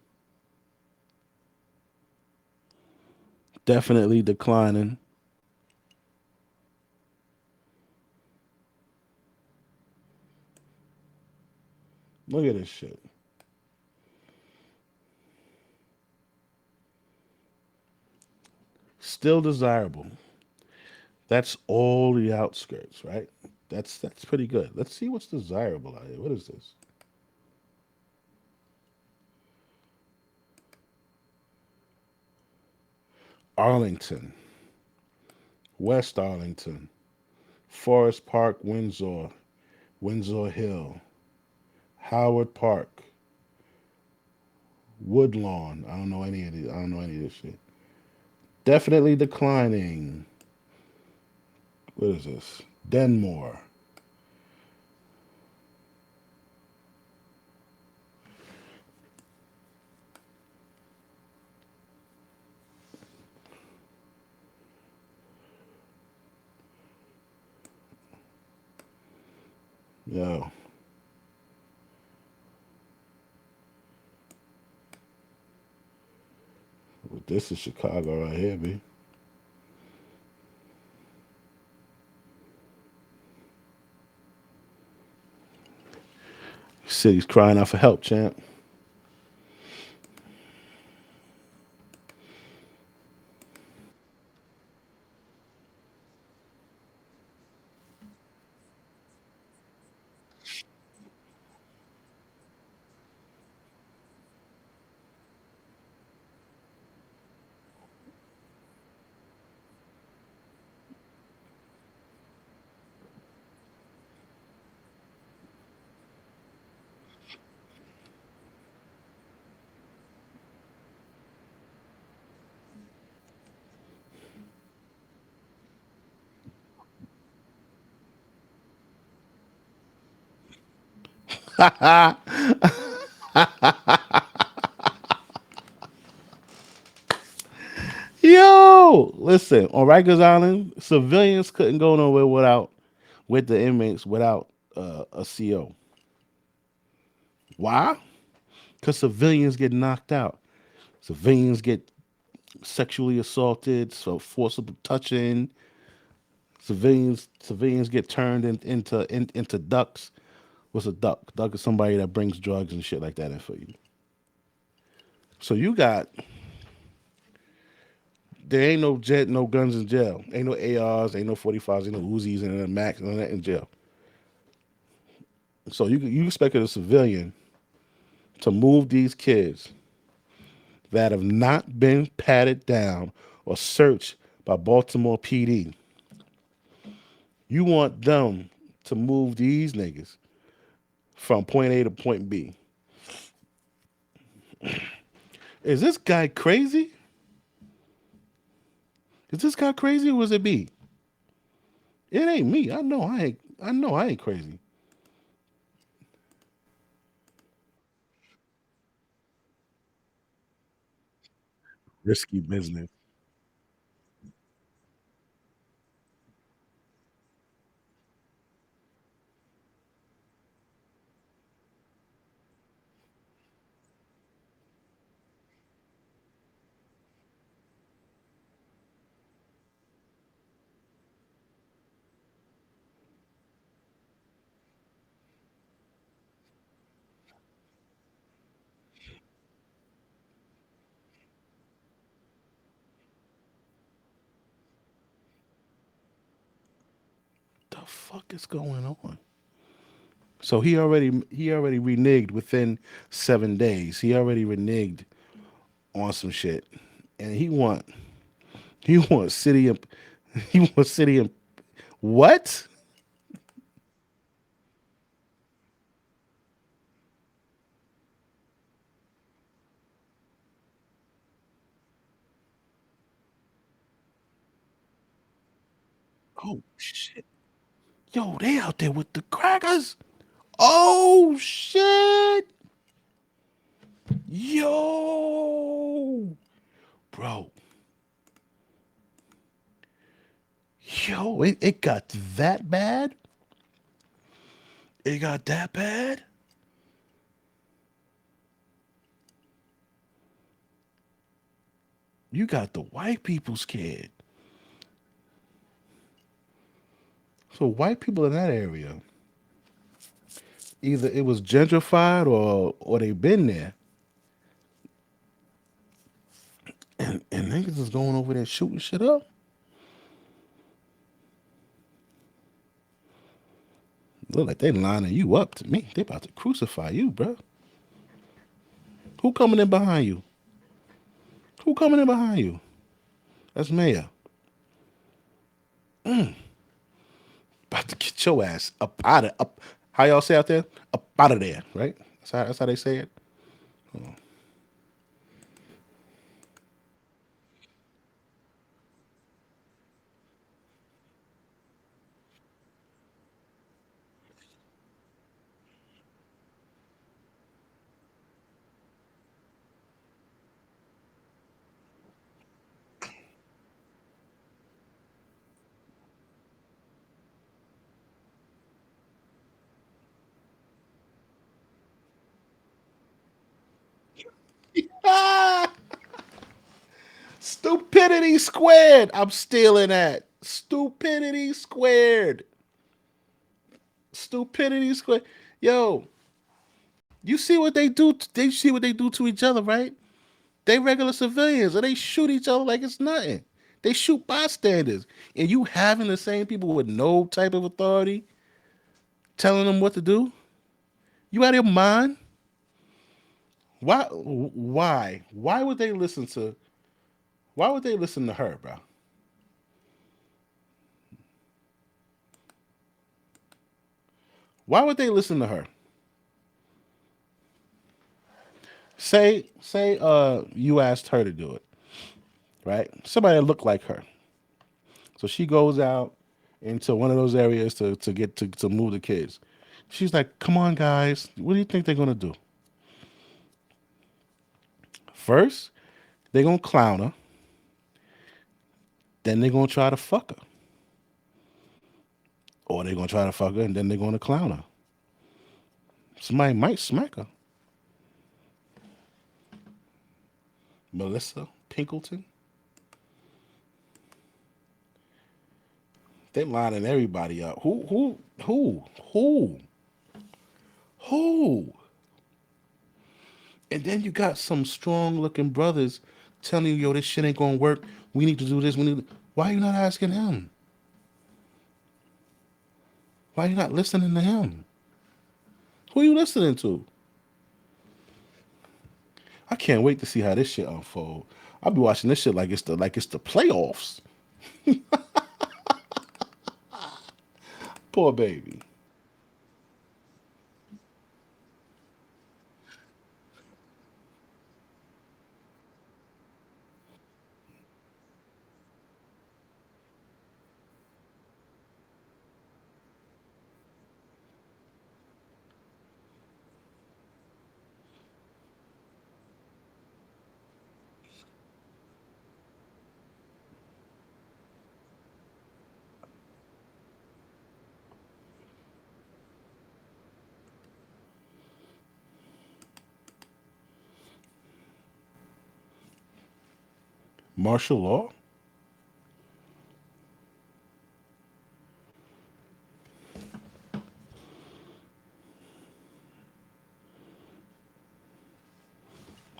definitely declining. Look at this shit. Still desirable. That's all the outskirts, right? That's pretty good. Let's see what's desirable out here. What is this? Arlington, West Arlington, Forest Park, Windsor, Windsor Hill, Howard Park, Woodlawn. I don't know any of these. I don't know any of this shit. Definitely declining. What is this? Denmore. Yo, this is Chicago right here, B. City's crying out for help, champ. Yo, listen, on Rikers Island, civilians couldn't go nowhere without with the inmates without a CO. Why? Because civilians get knocked out. Civilians get sexually assaulted, so forcible touching. Civilians get turned into ducks. What's a duck? Duck is somebody that brings drugs and shit like that in for you. So you got there ain't no jet, no guns in jail. Ain't no ARs, ain't no 45s, ain't no Uzis, and no Max, none of that in jail. So you expected a civilian to move these kids that have not been patted down or searched by Baltimore PD. You want them to move these niggas from point A to point B. Is this guy crazy? Is this guy crazy or was it me? It ain't me. I know I ain't crazy. Risky business. The fuck is going on? So he already reneged within 7 days. He already reneged on some shit, and he wants city and he wants city and what? Oh shit! Yo, they out there with the crackers. Oh shit! Yo, bro, yo, it got that bad. It got that bad. You got the white people scared. So white people in that area, either it was gentrified or they been there, and niggas is going over there shooting shit up. Look like they lining you up to me. They about to crucify you, bro. Who coming in behind you? Who coming in behind you? That's Mayor. About to get your ass up out of up. How y'all say out there? Up out of there, right? That's how they say it. Ah, stupidity squared. I'm stealing that. Stupidity squared. Stupidity squared. Yo, you see what they do? They see what they do to each other, right? They regular civilians, and they shoot each other like it's nothing. They shoot bystanders, and you having the same people with no type of authority telling them what to do. You out of your mind? Why? Why? Why would they listen to? Why would they listen to her, bro? Why would they listen to her? Say, you asked her to do it, right? Somebody that looked like her. So she goes out into one of those areas to get to move the kids. She's like, "Come on, guys. What do you think they're gonna do? First, they're gonna clown her. Then they're gonna try to fuck her, or they're gonna try to fuck her and then they're gonna clown her. Somebody might smack her, Melissa Pinkleton. They lining everybody up. Who, who? And then you got some strong looking brothers telling you, yo, this shit ain't gonna work. We need to do this. We need. Why are you not asking him? Why are you not listening to him? Who are you listening to? I can't wait to see how this shit unfold. I'll be watching this shit like it's the playoffs. Poor baby. Martial law.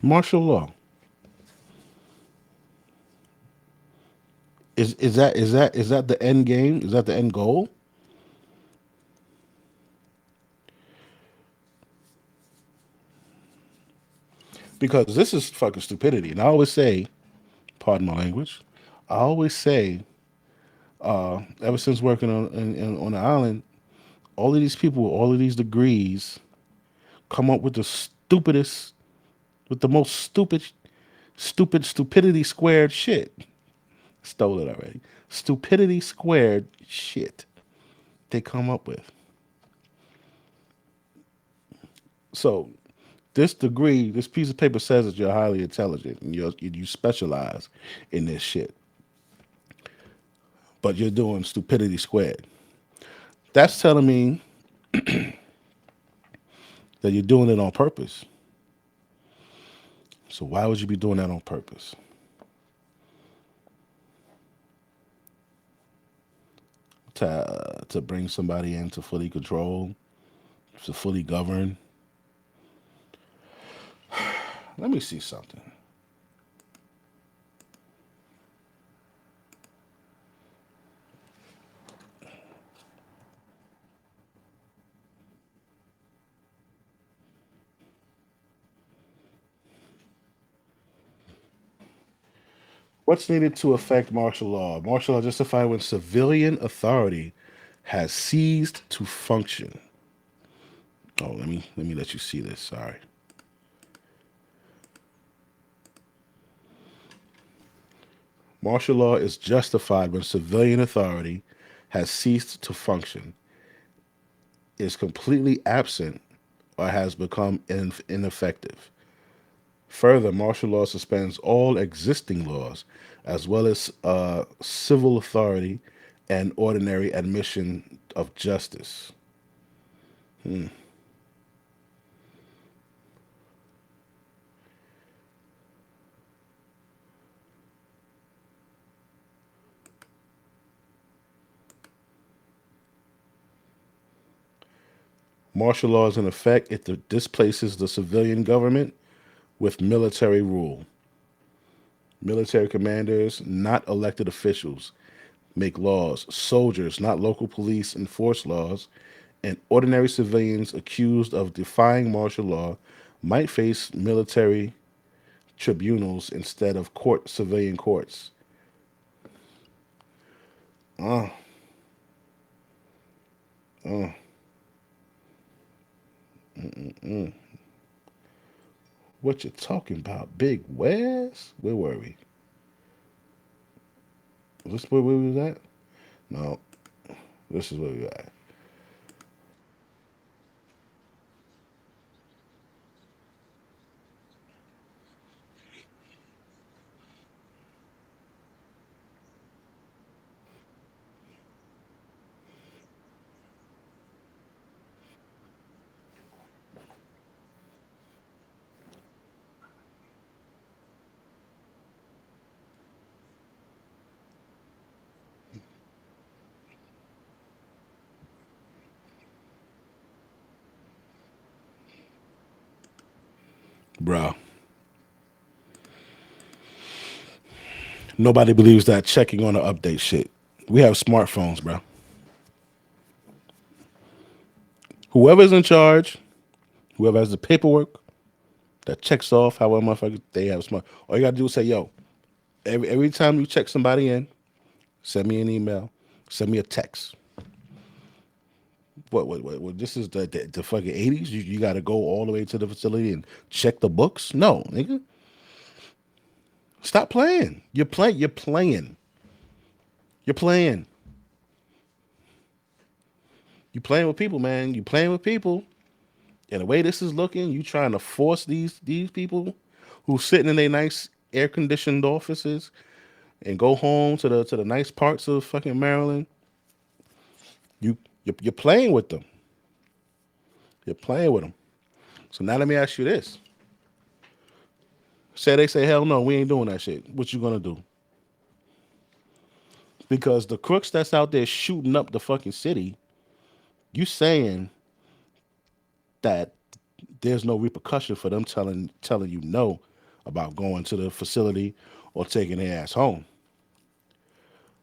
Martial law. Is that the end game? Is that the end goal? Because this is fucking stupidity. And I always say, pardon my language, I always say, ever since working on the island, all of these people with all of these degrees come up with with the most stupidity squared shit. Stole it already. Stupidity squared shit they come up with. So this degree, this piece of paper says that you're highly intelligent and you specialize in this shit, but you're doing stupidity squared. That's telling me that you're doing it on purpose. So why would you be doing that on purpose? To bring somebody in to fully control, to fully govern. Let me see something. What's needed to affect martial law? Martial law justified when civilian authority has ceased to function. Oh, let me let you see this. Sorry. Martial law is justified when civilian authority has ceased to function, is completely absent, or has become ineffective. Further, martial law suspends all existing laws, as well as civil authority and ordinary admission of justice. Martial law is in effect if it displaces the civilian government with military rule. Military commanders, not elected officials, make laws. Soldiers, not local police, enforce laws. And ordinary civilians accused of defying martial law might face military tribunals instead of civilian courts. Uh, uh, what you talking about, Big West? Where were we? Was this where we was at? No, this is where we were at. Bro, nobody believes that checking on the update shit. We have smartphones, bro. Whoever's in charge, whoever has the paperwork that checks off however motherfucker they have smart. All you gotta do is say, yo, every time you check somebody in, send me an email, send me a text. What this is the fucking 80s? You gotta go all the way to the facility and check the books? No, nigga. Stop playing. You're playing. You're playing. You playing with people, man. You playing with people. And the way this is looking, you trying to force these people who sitting in their nice air conditioned offices and go home to the nice parts of fucking Maryland. You you're playing with them. You're playing with them. So now let me ask you this: say they say hell no, we ain't doing that shit. What you gonna do? Because the crooks that's out there shooting up the fucking city, you saying that there's no repercussion for them telling you no about going to the facility or taking their ass home.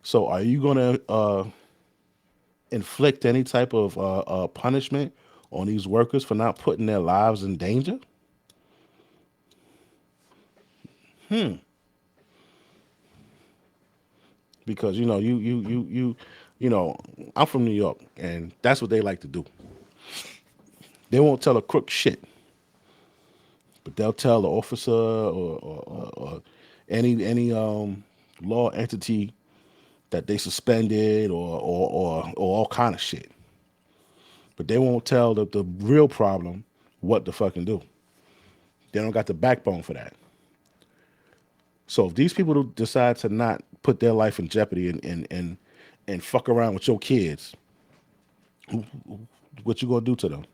So are you gonna inflict any type of punishment on these workers for not putting their lives in danger? Because you know, I'm from New York, and that's what they like to do. They won't tell a crook shit, but they'll tell the officer or any law entity that they suspended or all kind of shit. But they won't tell the real problem what to fucking do. They don't got the backbone for that. So if these people decide to not put their life in jeopardy and fuck around with your kids, what you gonna do to them?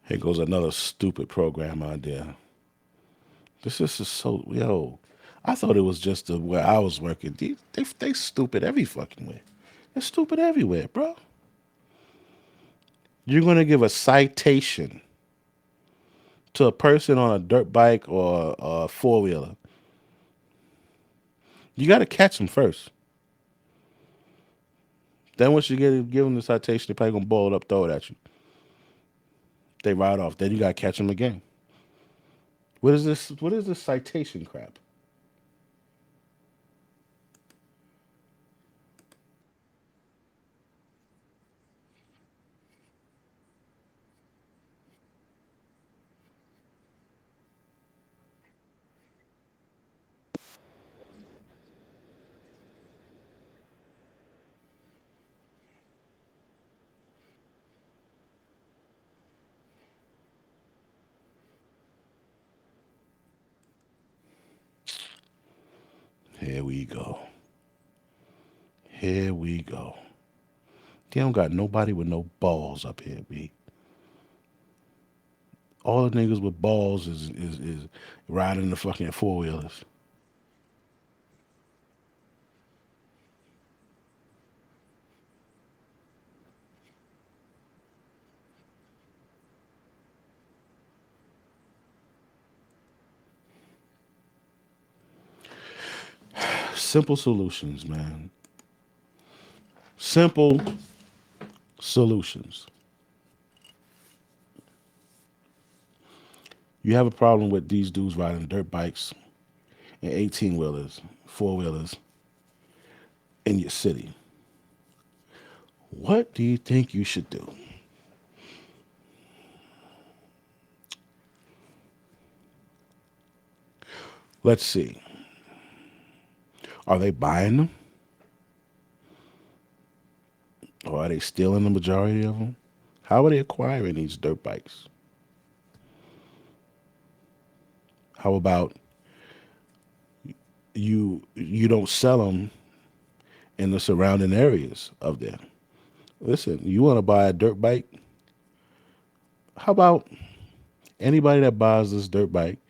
Here goes another stupid program idea. This is so yo. I thought it was just where I was working. They stupid every fucking way. They're stupid everywhere, bro. You're gonna give a citation to a person on a dirt bike or a four wheeler. You got to catch them first. Then once you give them the citation, they're probably gonna ball it up, throw it at you. They ride off. Then you got to catch them again. What is this? What is this citation crap? Here we go. Here we go. They don't got nobody with no balls up here, B. All the niggas with balls is riding the fucking four wheelers. Simple solutions, man. Simple solutions. You have a problem with these dudes riding dirt bikes and 18 wheelers, four wheelers in your city. What do you think you should do? Let's see. Are they buying them or are they stealing the majority of them? How are they acquiring these dirt bikes? How about you don't sell them in the surrounding areas of there? Listen, you want to buy a dirt bike? How about anybody that buys this dirt bike?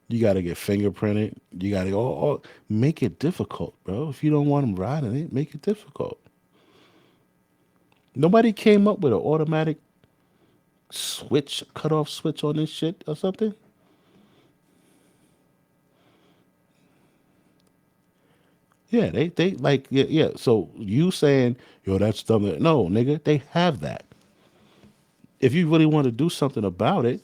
You got to get fingerprinted. You got to all make it difficult, bro. If you don't want them riding it, make it difficult. Nobody came up with an automatic switch, cutoff switch on this shit or something. Yeah, they like yeah. So you saying yo that's dumb? No, nigga, they have that. If you really want to do something about it,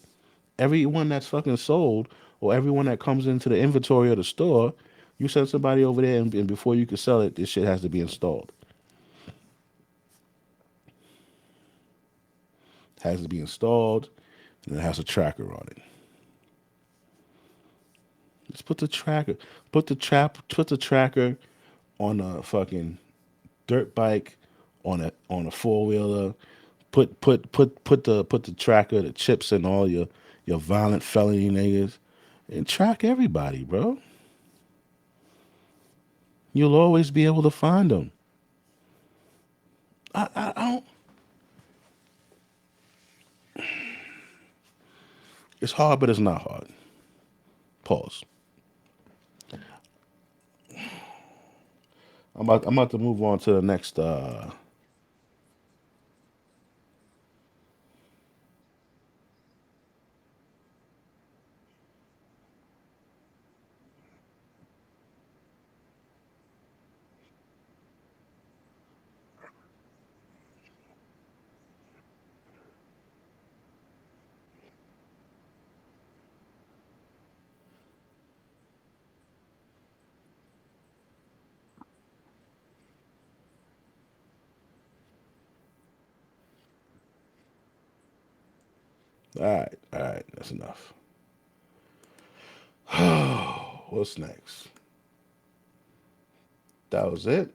everyone that's fucking sold or everyone that comes into the inventory of the store, you send somebody over there and before you can sell it, this shit has to be installed. Has to be installed, and it has a tracker on it. Just put the tracker, put the tracker on a fucking dirt bike, on a four wheeler. Put the tracker, the chips, and all your violent felony niggas, and track everybody, bro. You'll always be able to find them. I don't. It's hard, but it's not hard. Pause. I'm about to move on to the next. All right, that's enough. What's next? That was it.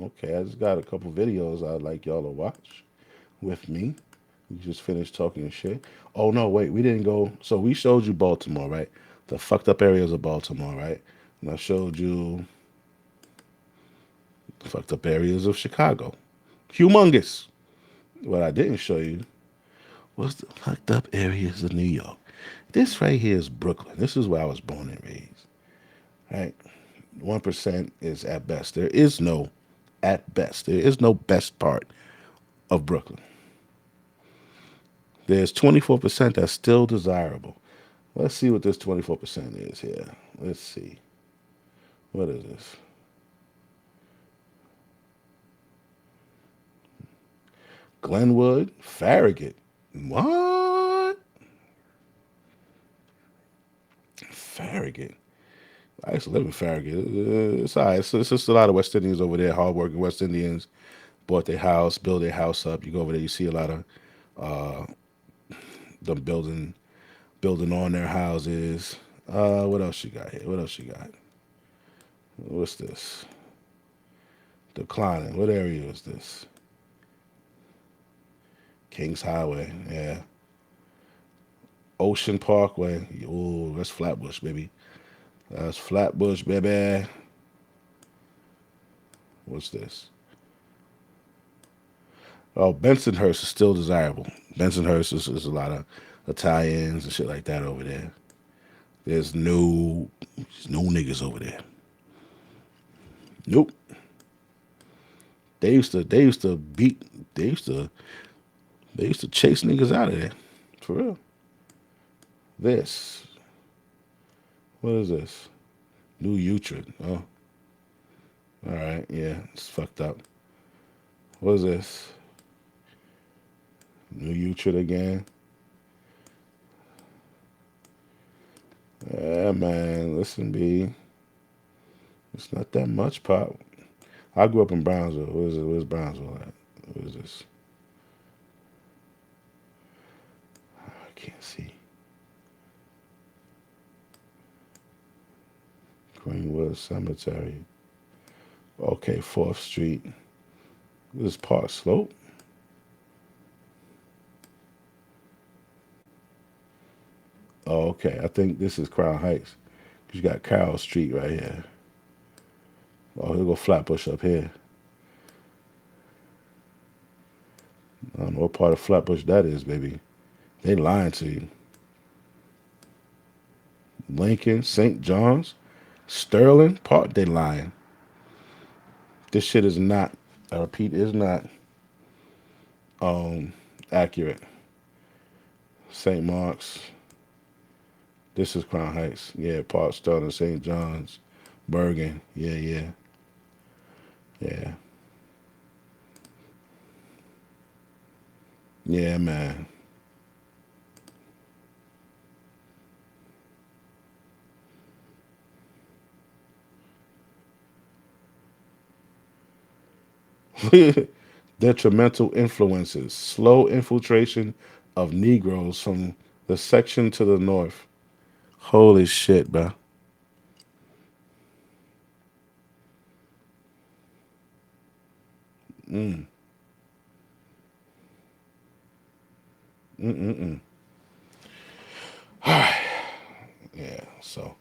Okay, I just got a couple videos I'd like y'all to watch with me. We just finished talking shit. Oh no, wait, we didn't go. So we showed you Baltimore, right? The fucked up areas of Baltimore, right? And I showed you the fucked up areas of Chicago. Humongous. What I didn't show you was the fucked up areas of New York. This right here is Brooklyn. This is where I was born and raised. Right? 1% is at best. There is no at best. There is no best part of Brooklyn. There's 24% that's still desirable. Let's see what this 24% is here. Let's see. What is this? Glenwood, Farragut. What? Farragut. I used to live in Farragut. It's all right. It's just a lot of West Indians over there, hardworking West Indians. Bought their house, build their house up. You go over there, you see a lot of them building on their houses. What else you got here? What else you got? What's this? Declining. What area is this? Kings Highway. Yeah. Ocean Parkway. Ooh, that's Flatbush, baby. That's Flatbush, baby. What's this? Oh, Bensonhurst is still desirable. Bensonhurst is a lot of Italians and shit like that over there. There's no niggas over there. Nope. They used to they used to chase niggas out of there. For real. This. What is this? New Utrecht. Oh, all right. Yeah, it's fucked up. What is this? New Utrecht again. Yeah, man. Listen, B. It's not that much pop. I grew up in Brownsville. What is it? Where's Brownsville at? What is this? I can't see. Greenwood Cemetery. Okay, 4th Street. This is Park Slope. Oh, okay. I think this is Crown Heights. 'Cause you got Carroll Street right here. Oh, he'll go Flatbush up here. I don't know what part of Flatbush that is, baby. They lying to you. Lincoln, St. John's, Sterling Park. They lying. This shit is not. I repeat, is not accurate. St. Mark's. This is Crown Heights. Yeah, Park, Sterling, St. John's, Bergen. Yeah, yeah, yeah, yeah, man. Detrimental influences, slow infiltration of Negroes from the section to the north. Holy shit, bro. Mm, mm. Yeah. So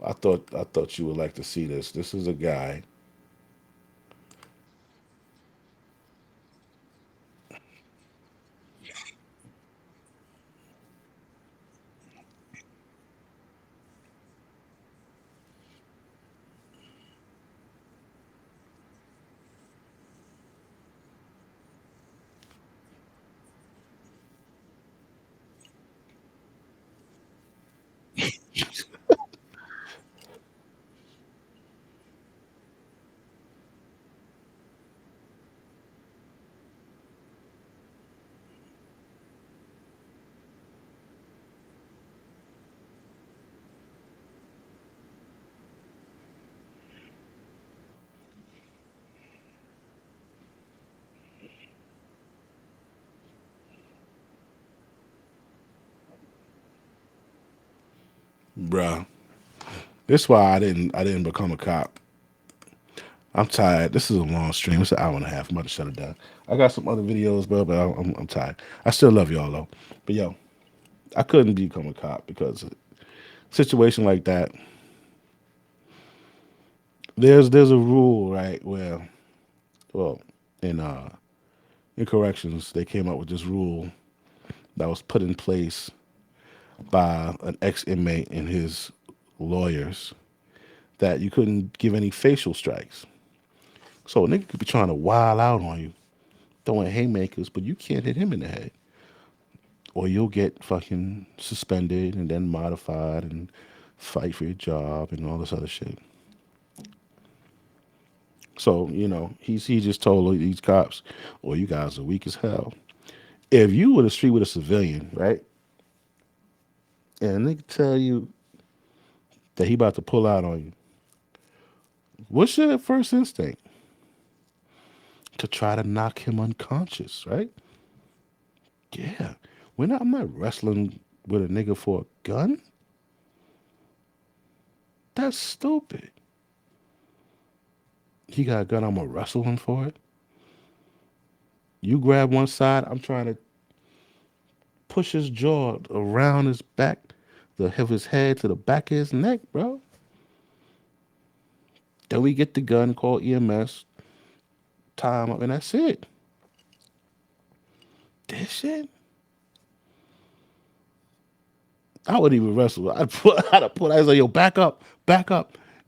I thought you would like to see this. This is a guy, bruh. This is why I didn't become a cop. I'm tired. This is a long stream. It's an hour and a half. I'm about to shut it down. I got some other videos, bro, but I'm tired. I still love y'all though. But yo, I couldn't become a cop because a situation like that. There's a rule, right, where well in in corrections they came up with this rule that was put in place by an ex inmate and his lawyers that you couldn't give any facial strikes. So a nigga could be trying to wild out on you, throwing haymakers, but you can't hit him in the head. Or you'll get fucking suspended and then modified and fight for your job and all this other shit. So, he just told these cops, well, you guys are weak as hell. If you were the street with a civilian, right? And they tell you that he about to pull out on you, what's your first instinct? To try to knock him unconscious, right? Yeah. I'm not wrestling with a nigga for a gun. That's stupid. He got a gun, I'm gonna wrestle him for it. You grab one side, I'm trying to push his jaw around his back, the of his head to the back of his neck, bro. Then we get the gun, call EMS, tie him up, and that's it. This shit, I wouldn't even wrestle. I'd say, yo, back up,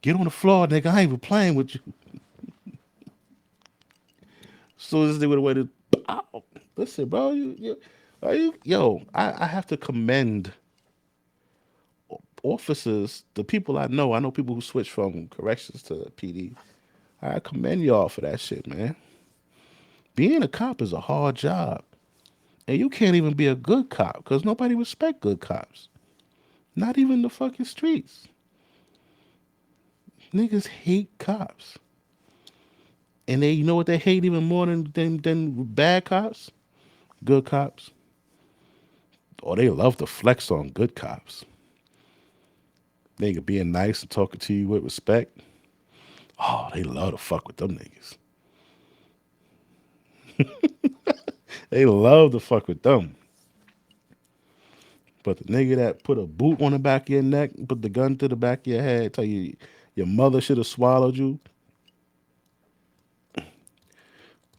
get on the floor, nigga. I ain't even playing with you. So this nigga would have waited. Ow. Listen, bro, I have to commend officers, the people I know. I know people who switch from corrections to PD. I commend y'all for that shit, man. Being a cop is a hard job. And you can't even be a good cop because nobody respect good cops. Not even the fucking streets. Niggas hate cops. And they, you know what they hate even more than bad cops? Good cops. Or they love to flex on good cops. Nigga being nice and talking to you with respect. Oh, they love to fuck with them niggas. They love to fuck with them. But the nigga that put a boot on the back of your neck, put the gun to the back of your head, tell you your mother should have swallowed you.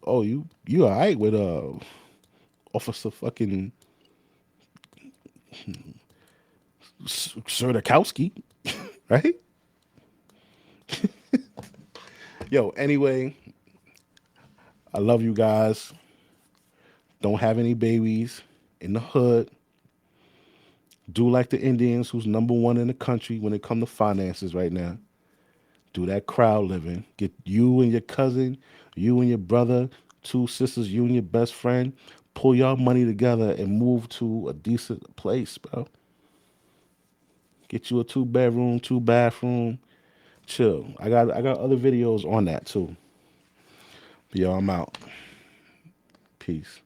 Oh, you all right with Officer fucking Surdakowski, right? Yo, anyway, I love you guys. Don't have any babies in the hood. Do like the Indians, who's number one in the country when it come to finances right now. Do that crowd living. Get you and your cousin, you and your brother, two sisters, you and your best friend. Pull y'all money together and move to a decent place, bro. Get you a 2 bedroom, 2 bathroom. Chill. I got other videos on that too. But yo, I'm out. Peace.